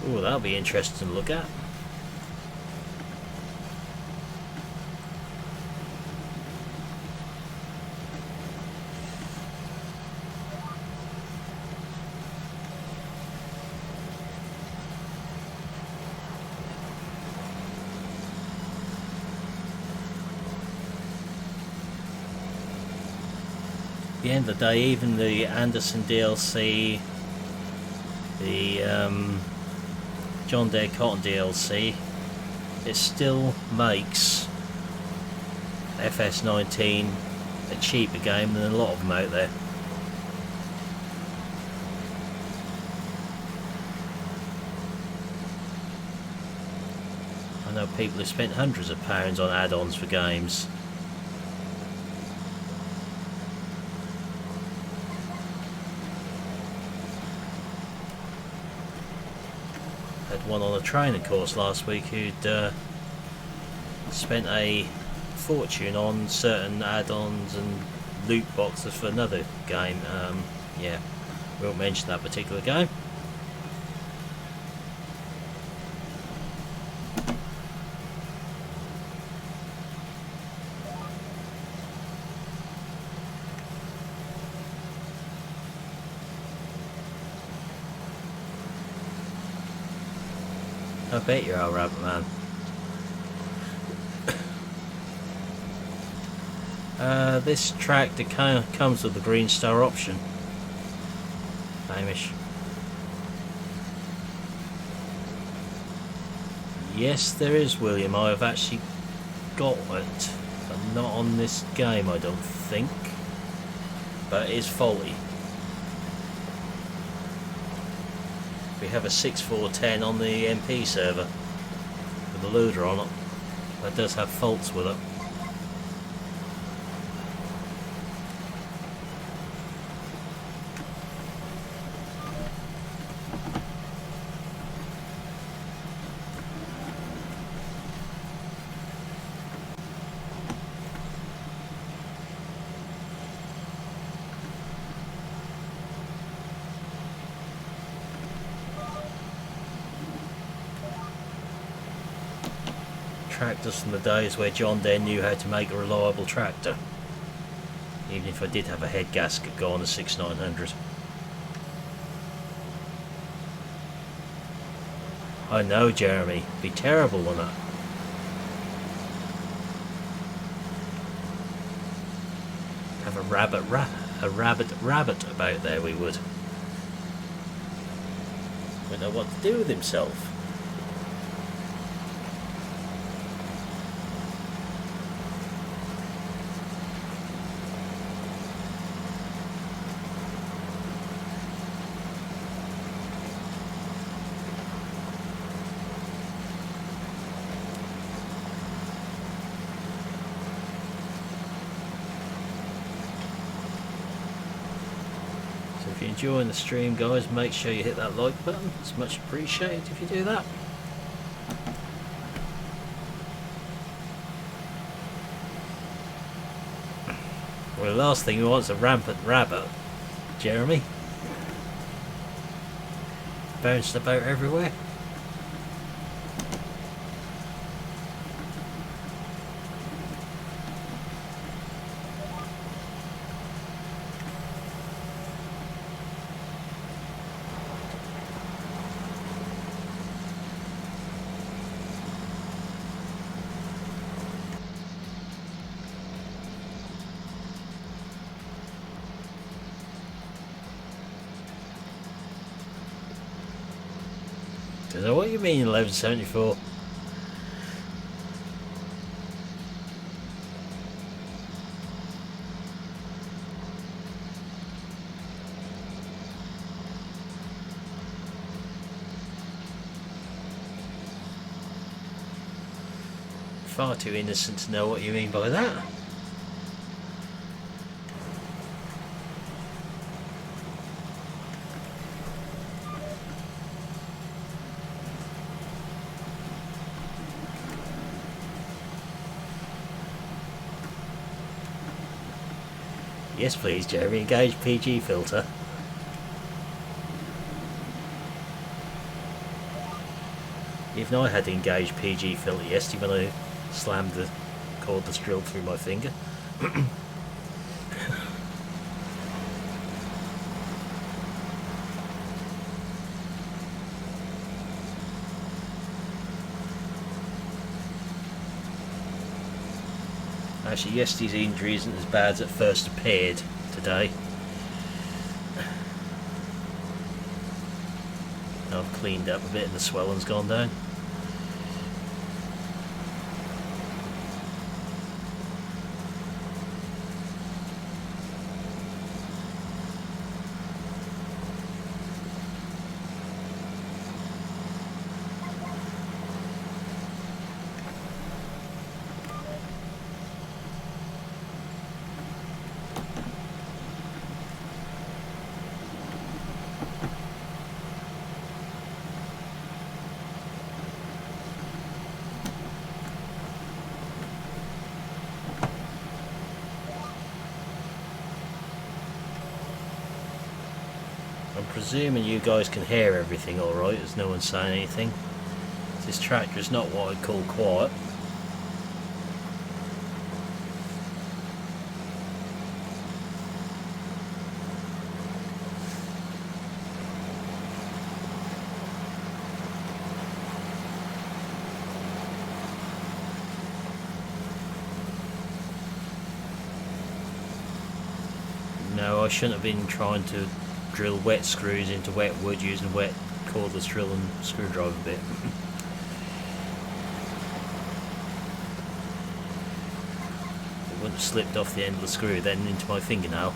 Ooh, that'll be interesting to look at. At the end of the day, even the Anderson DLC, the John Deere Cotton DLC, it still makes FS19 a cheaper game than a lot of them out there. I know people have spent hundreds of pounds on add-ons for games. One on a training course last week who'd spent a fortune on certain add-ons and loot boxes for another game. Yeah, we won't mention that particular game. I bet you are, Rabbit Man. This tractor comes with the Green Star option. Hamish. Yes, there is, William. I've actually got it, but not on this game, I don't think. But it is faulty. We have a 6410 on the MP server with a loader on it. That does have faults with it. Tractors from the days where John Deere knew how to make a reliable tractor. even if I did have a head gasket go on the 6900. I know, Jeremy, be terrible on that. Have a rabbit about there, we would. Wouldn't know what to do with himself. If you're enjoying the stream, guys, make sure you hit that like button. It's much appreciated if you do that. Well, the last thing we want is a rampant rabbit, Jeremy. Bounced about everywhere. Don't know what you mean 1174. Far too innocent to know what you mean by that. Yes please, Jeremy, engage PG filter. Even I had to engage PG filter yesterday when I slammed the cordless drill through my finger. Actually, yesterday's injury isn't as bad as it first appeared today. I've cleaned up a bit and the swelling's gone down. I'm presuming you guys can hear everything alright, as no one's saying anything. This tractor is not what I'd call quiet. No, I shouldn't have been trying to drill wet screws into wet wood using wet cordless drill and screwdriver bit. It wouldn't have slipped off the end of the screw then into my fingernail.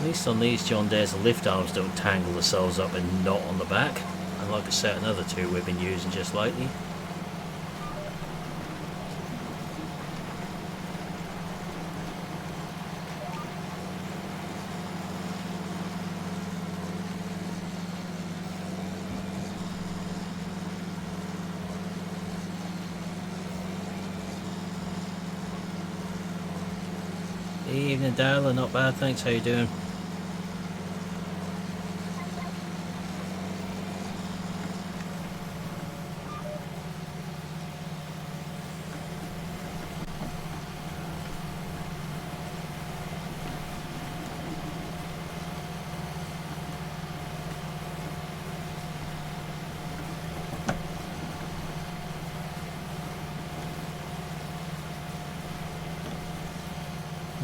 At least on these John Deere's, the lift arms don't tangle themselves up and knot on the back, unlike a certain other two we've been using just lately. Evening, Dale. Not bad, thanks. How you doing?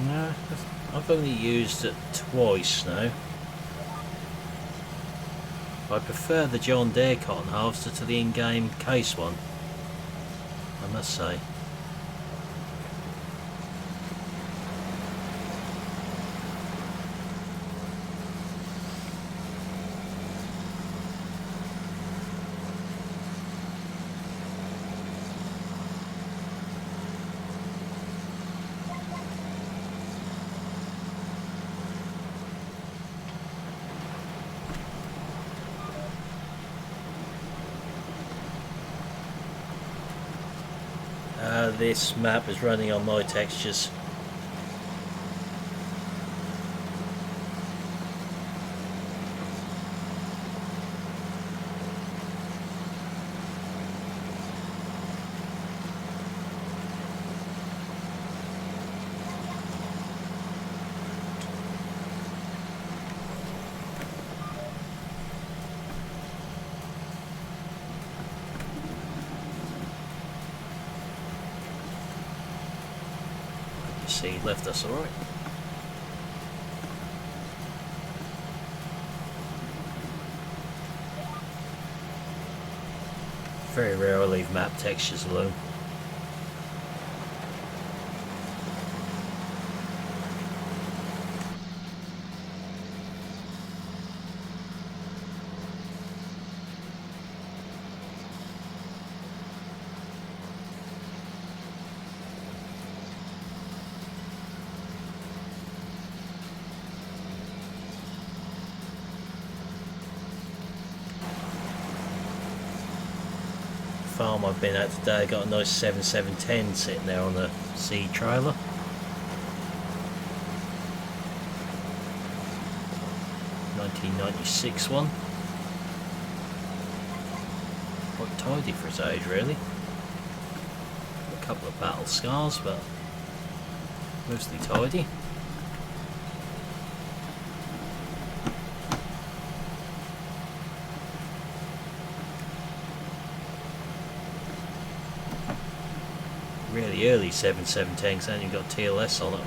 No, I've only used it twice now. I prefer the John Deere cotton harvester to the in-game case one, I must say. This map is running on my textures. See, left us alright. Very rare I leave map textures alone. Farm I've been at today, got a nice 7710 sitting there on the seed trailer. '96 one. Quite tidy for its age, really. A couple of battle scars, but mostly tidy. Really early 7710 because then you've got TLS on it.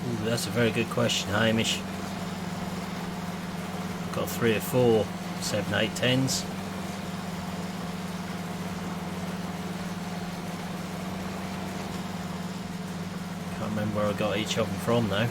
Ooh, that's a very good question, Hamish. Got 3 or 4 7.8.10s. Can't remember where I got each of them from now.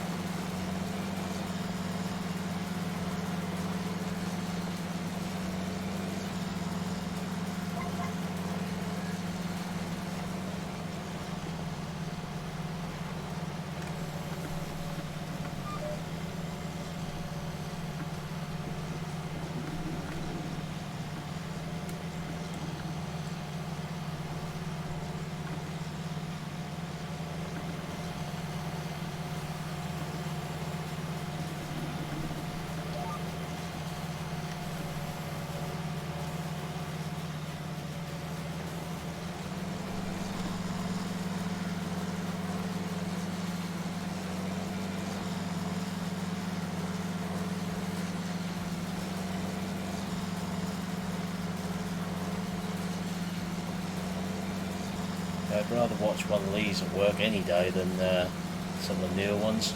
I'd rather watch one of these at work any day than some of the newer ones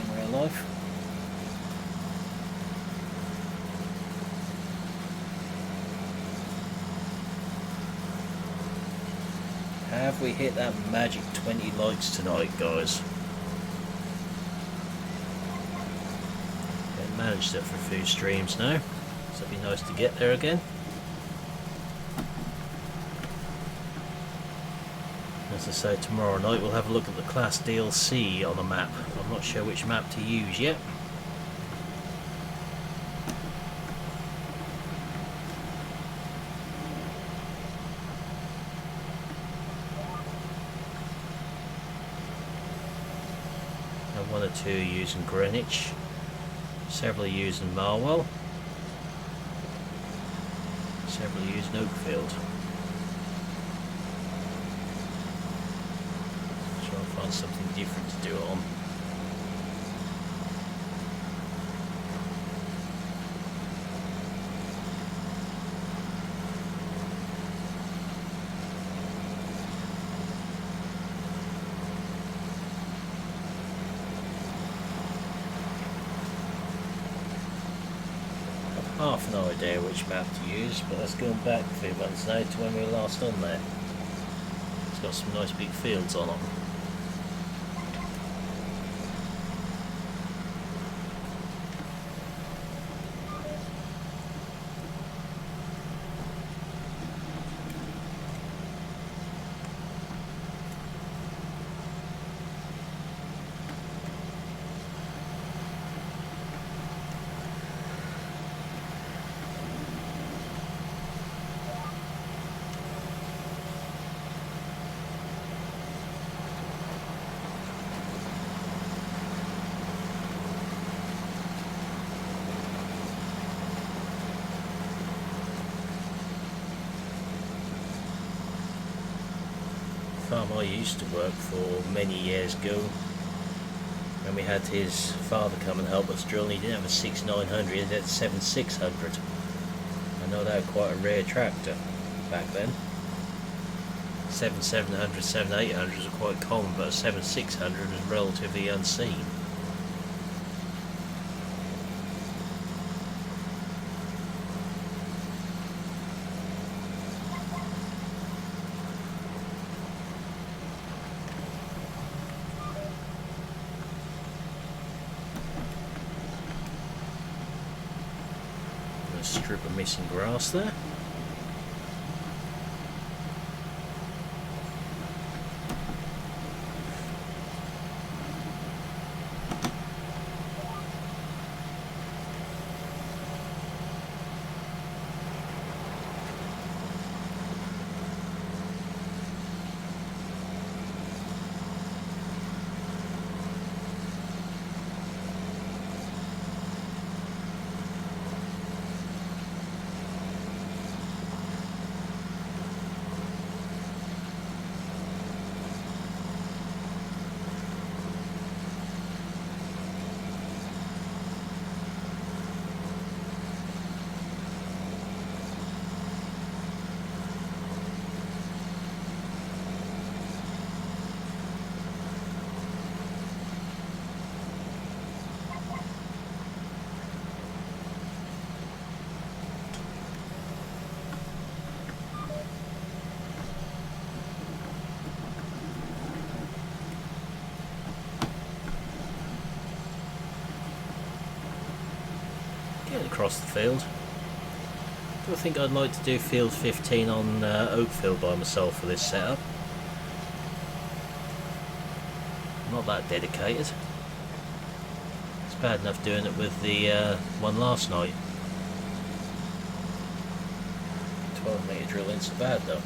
in real life. Have we hit that magic 20 likes tonight, guys? Haven't managed it for a few streams now, so it'd be nice to get there again. As I say, tomorrow night we'll have a look at the class DLC on the map. I'm not sure which map to use yet. One or two using Greenwich, several using Marwell, several using Oakfield. Try and find something different to do it on. Half an idea which map to use, but that's going back a few months now to when we were last on there. It's got some nice big fields on it. Farm I used to work for many years ago, when we had his father come and help us drill, and he didn't have a 6900, he had a 7600. I know that was quite a rare tractor back then. 7700, 7800s are quite common, but a 7600 is relatively unseen. Strip of missing grass there. Across the field. Do I think I'd like to do field 15 on Oakfield by myself for this setup? I'm not that dedicated. It's bad enough doing it with the one last night. 12 metre drill ain't so bad though.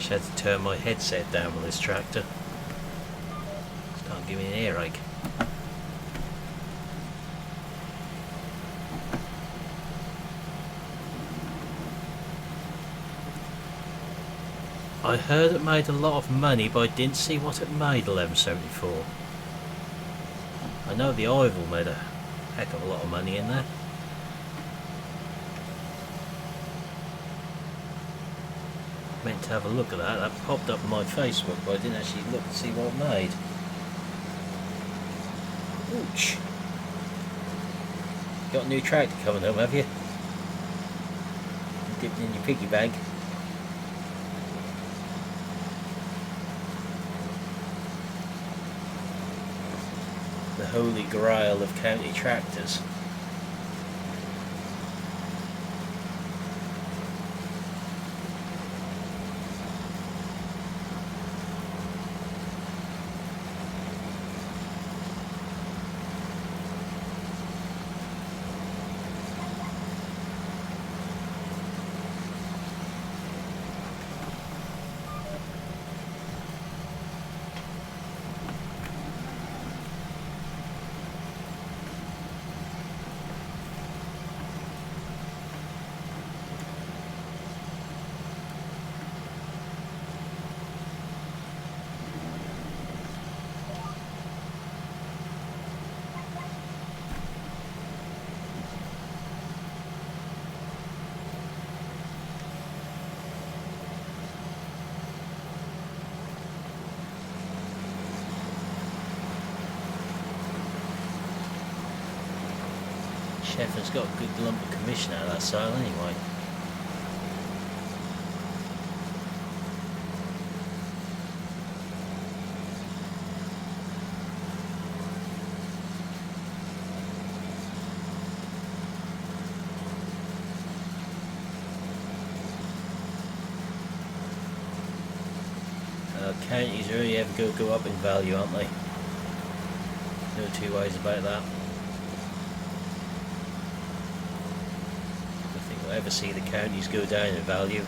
actually had to turn my headset down with this tractor. It's not giving me an earache. I heard it made a lot of money, but I didn't see what it made 1174. I know the Oval made a heck of a lot of money in there. Meant to have a look at that. That popped up on my Facebook, but I didn't actually look to see what it made. Ouch! Got a new tractor coming home, have you? Dipped in your piggy bank. The holy grail of county tractors. Shefflin's got a good lump of commission out of that sale anyway. Counties really ever go up in value, aren't they? No two ways about that. I think we'll ever see the counties go down in value.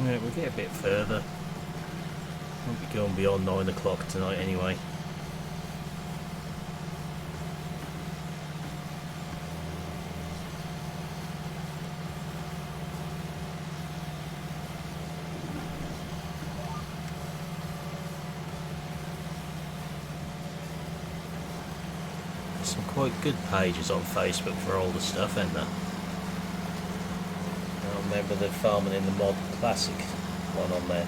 We'll get a bit further. Won't be going beyond 9 o'clock tonight anyway. There's some quite good pages on Facebook for all the stuff, isn't there? I remember the Farming in the Mod Classic one on there.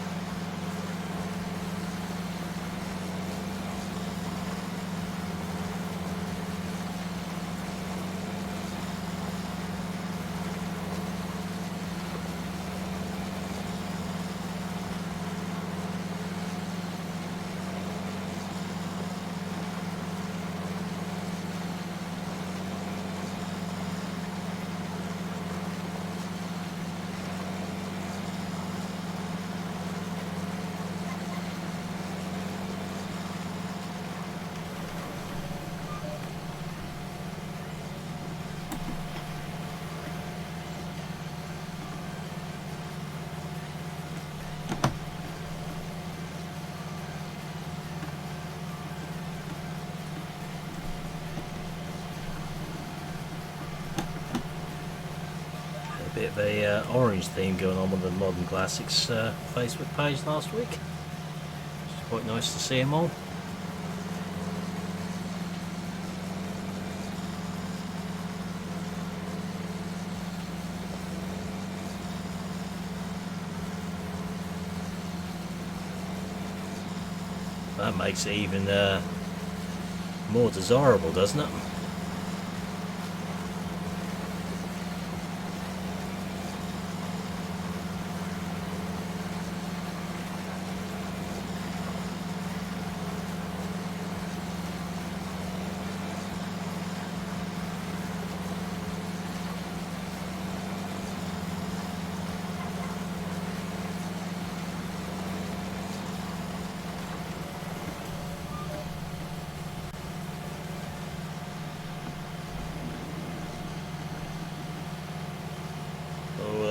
Bit of a orange theme going on with the Modern Classics Facebook page last week. It's quite nice to see them all. That makes it even more desirable, doesn't it?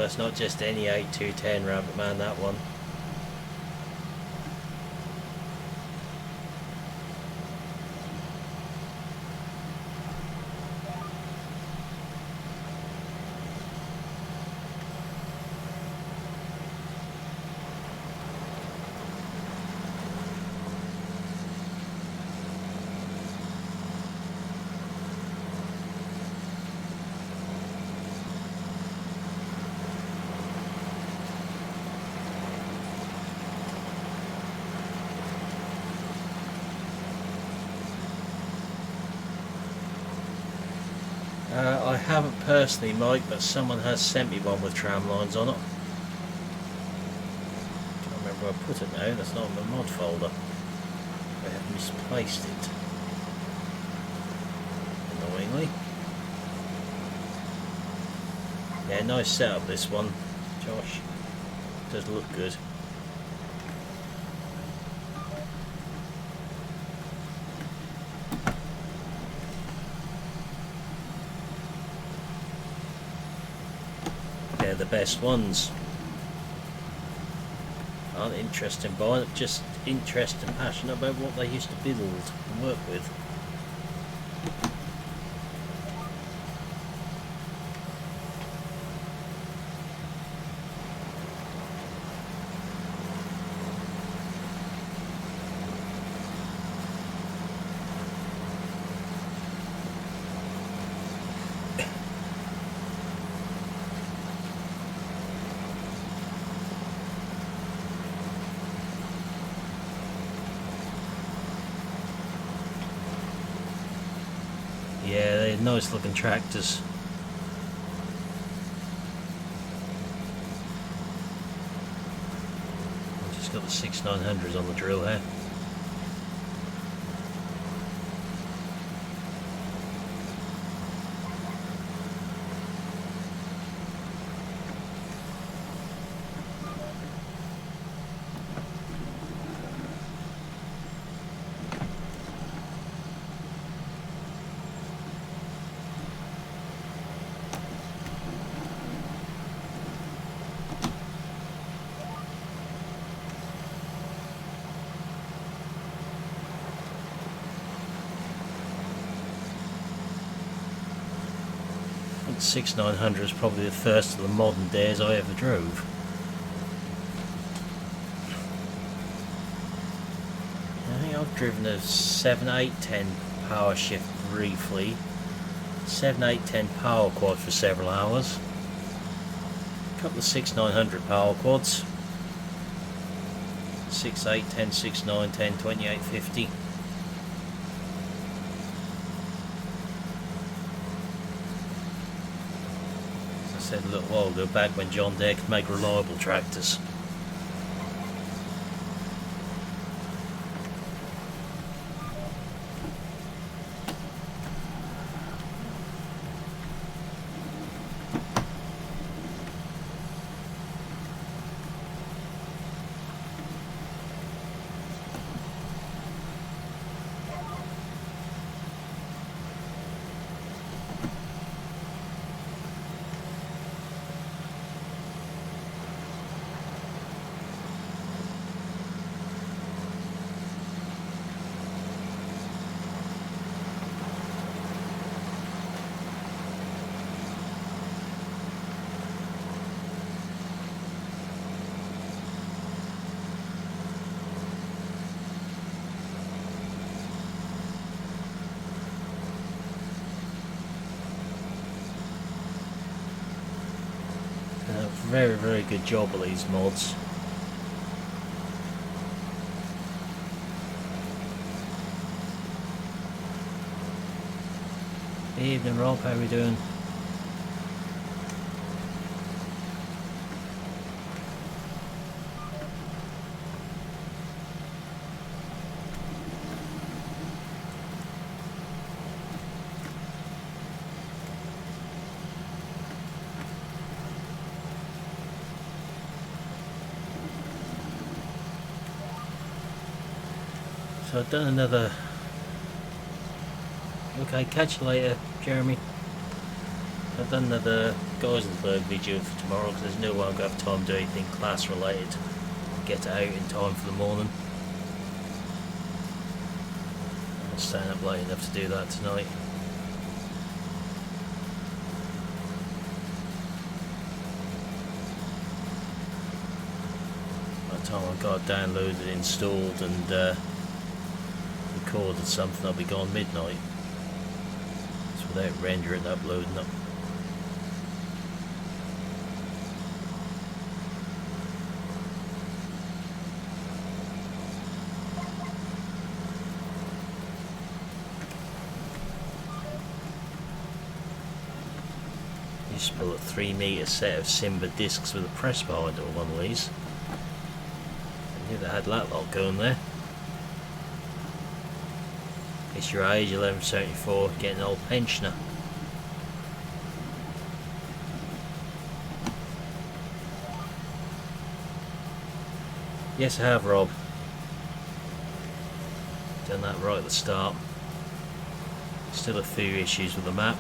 That's not just any 8210 Rabbit Man, that one. I haven't personally, Mike, but someone has sent me one with tram lines on it. Can't remember where I put it now. That's not in the mod folder. I have misplaced it. Annoyingly. Yeah, nice setup this one, Josh. Does look good. They're the best ones. Aren't interested in buying it, just interested and passionate about what they used to build and work with. Yeah, they're nice looking tractors. I've just got the 6900s on the drill here. The 6900 is probably the first of the modern days I ever drove. I think I've driven a 7810 power shift briefly, 7810 power quad for several hours, a couple of 6900 power quads, 6810, 6910, 2850. Said a little while ago, back when John Deere could make reliable tractors. very, very good job of these mods. Evening Rob, how are we doing? So I've done another... Okay, catch you later, Jeremy. I've done another Geisenberg video for tomorrow because there's no way I'm going to have time to do anything class related. Get it out in time for the morning. I'm staying up late enough to do that tonight. By the time I've got it downloaded, installed and recorded something, I'll be gone midnight. It's without rendering, uploading up. Used to pull a 3-metre set of Simba discs with a press bar into one of these. I knew they had that lot going there. It's your age, 1174, getting an old pensioner. Yes, I have, Rob. Done that right at the start. Still a few issues with the map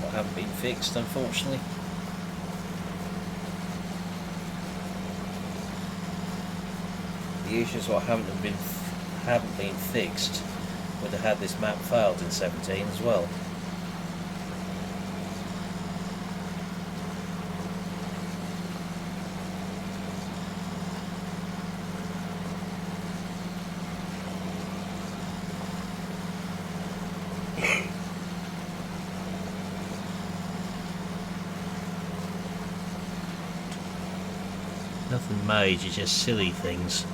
that haven't been fixed, unfortunately. The issues what haven't been fixed would have had this map failed in 17 as well. Nothing major, just silly things.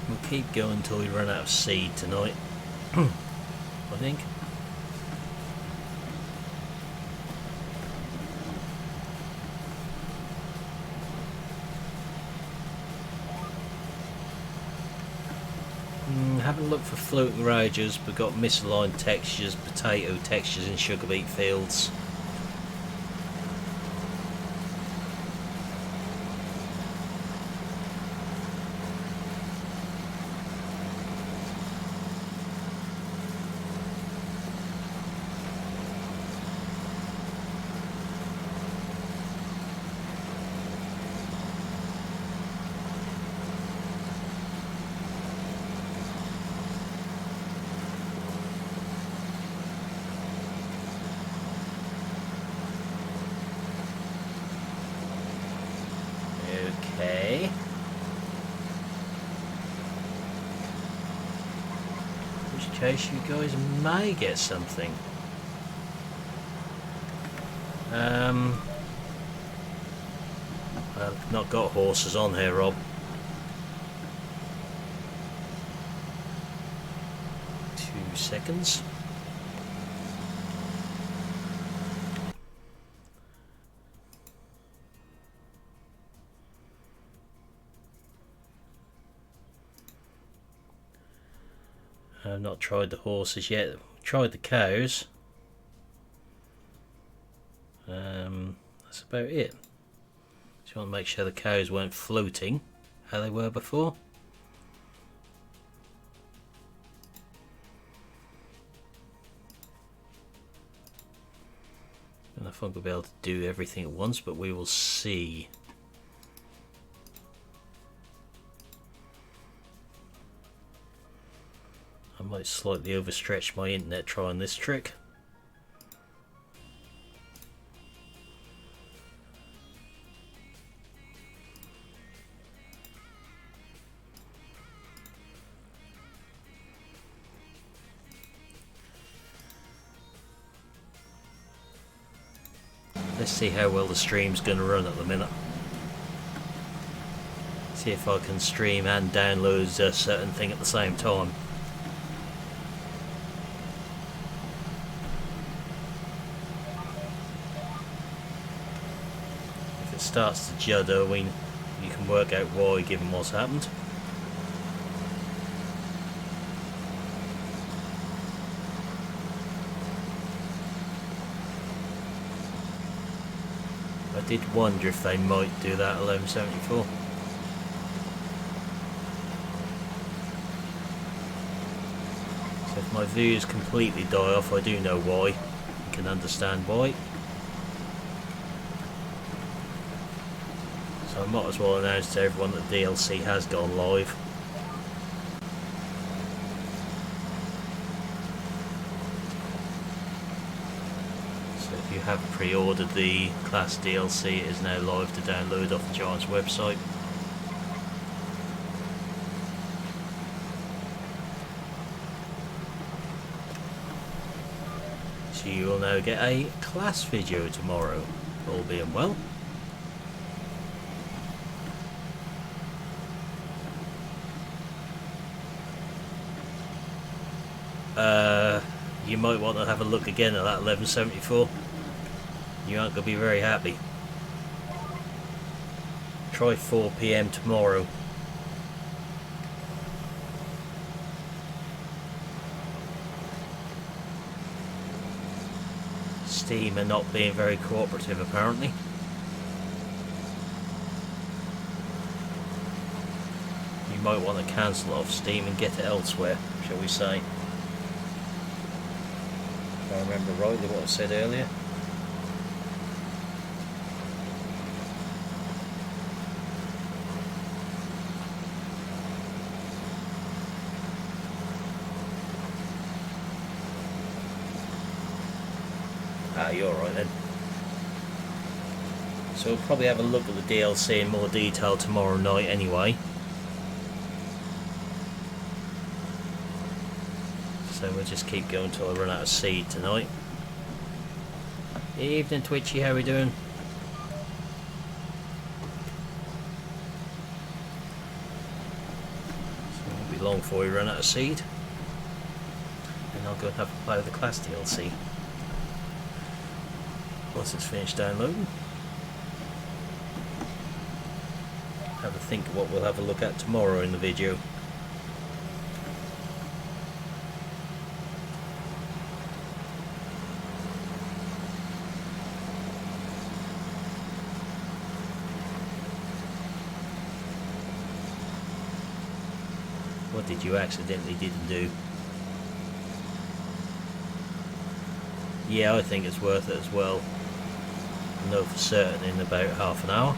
We'll keep going until we run out of seed tonight, I think. Haven't looked for floating rages, but got misaligned textures, potato textures in sugar beet fields. Okay. In which case you guys may get something. I've not got horses on here, Rob. 2 seconds. I've not tried the horses yet. Tried the cows. That's about it. Just want to make sure the cows weren't floating how they were before. I don't know if I'm going to be able to do everything at once, but we will see. I might slightly overstretch my internet trying this trick. Let's see how well the stream's going to run at the minute. See if I can stream and download a certain thing at the same time. If it starts to judder, you can work out why given what's happened. I did wonder if they might do that 1174. So if my views completely die off, I do know why. You can understand why. So I might as well announce to everyone that DLC has gone live. So if you have pre-ordered the Class DLC, it is now live to download off the Giants website. So you will now get a class video tomorrow, all being well. You might want to have a look again at that 1174. You aren't going to be very happy. Try 4 PM tomorrow. Steam are not being very cooperative apparently. You might want to cancel off Steam and get it elsewhere, shall we say. If I remember rightly what I said earlier. Ah, you're right then. So we'll probably have a look at the DLC in more detail tomorrow night anyway. So we'll just keep going until I run out of seed tonight. Evening Twitchy, how we doing? So it won't be long before we run out of seed. And I'll go and have a play with the Class DLC. Once it's finished downloading. Have a think of what we'll have a look at tomorrow in the video. What did you accidentally didn't do? Yeah, I think it's worth it as well. I know for certain in about half an hour.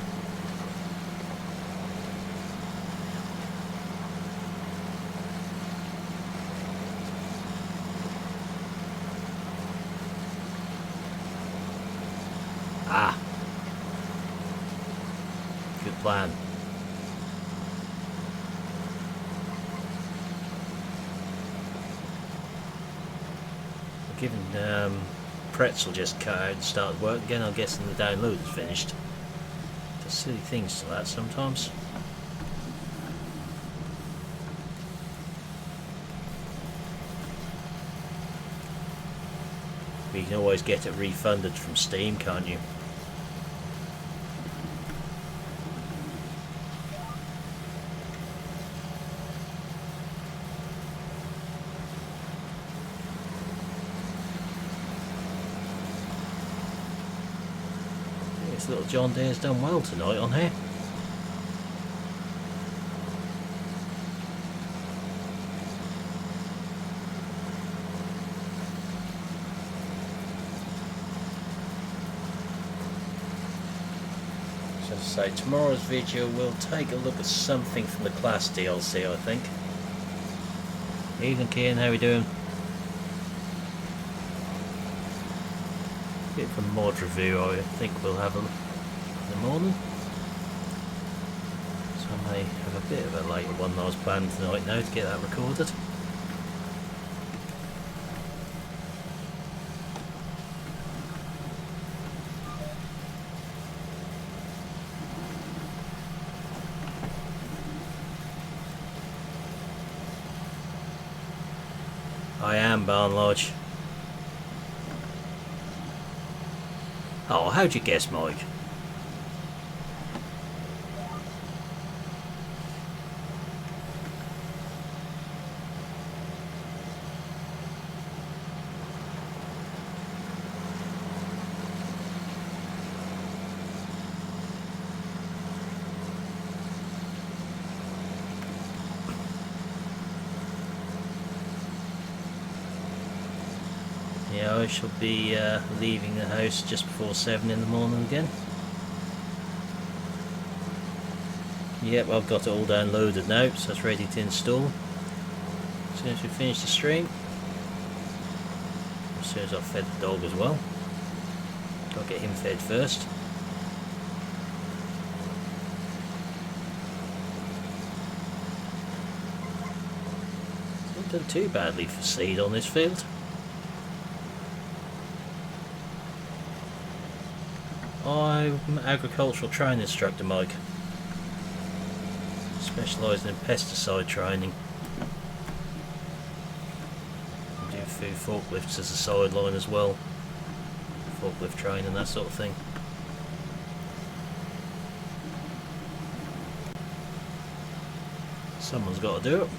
Ah, good plan. Given Pretzel just cut out and started work again, I'm guessing the download is finished. There's silly things to that sometimes. But you can always get it refunded from Steam, can't you? Little John Deere's done well tonight on here. So to say, tomorrow's video we'll take a look at something from the Class DLC, I think. Evening Kian, how we doing? Bit of a mod review I think we'll have a look in the morning. So I may have a bit of a later one than I was planning tonight now to get that recorded. I am, Barn Lodge. Oh, how'd you guess, Mike? Yeah, I shall be leaving the house just before 7 in the morning again. Yep, I've got it all downloaded now, so it's ready to install. As soon as we finish the stream, as soon as I've fed the dog as well. Got to get him fed first. Not done too badly for seed on this field. I'm an agricultural training instructor, Mike. Specialising in pesticide training. I do a few forklifts as a sideline as well. Forklift training, that sort of thing. Someone's got to do it.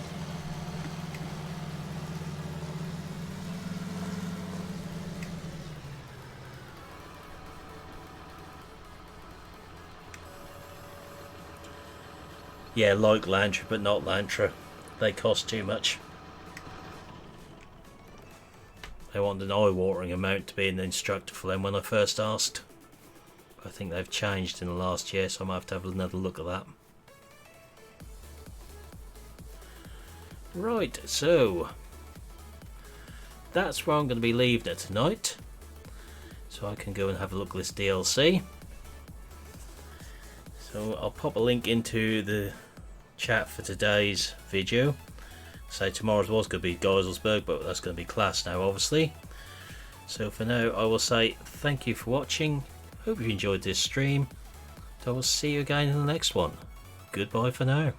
Yeah, like Lantra, but not Lantra. They cost too much. They wanted an eye-watering amount to be an instructor for them when I first asked. I think they've changed in the last year, so I might have to have another look at that. Right, so that's where I'm going to be leaving it tonight. So I can go and have a look at this DLC. So I'll pop a link into the chat for today's video. So tomorrow's was going to be Geiselsberg, but that's going to be class now, obviously. So for now, I will say thank you for watching. Hope you enjoyed this stream. I will see you again in the next one. Goodbye for now.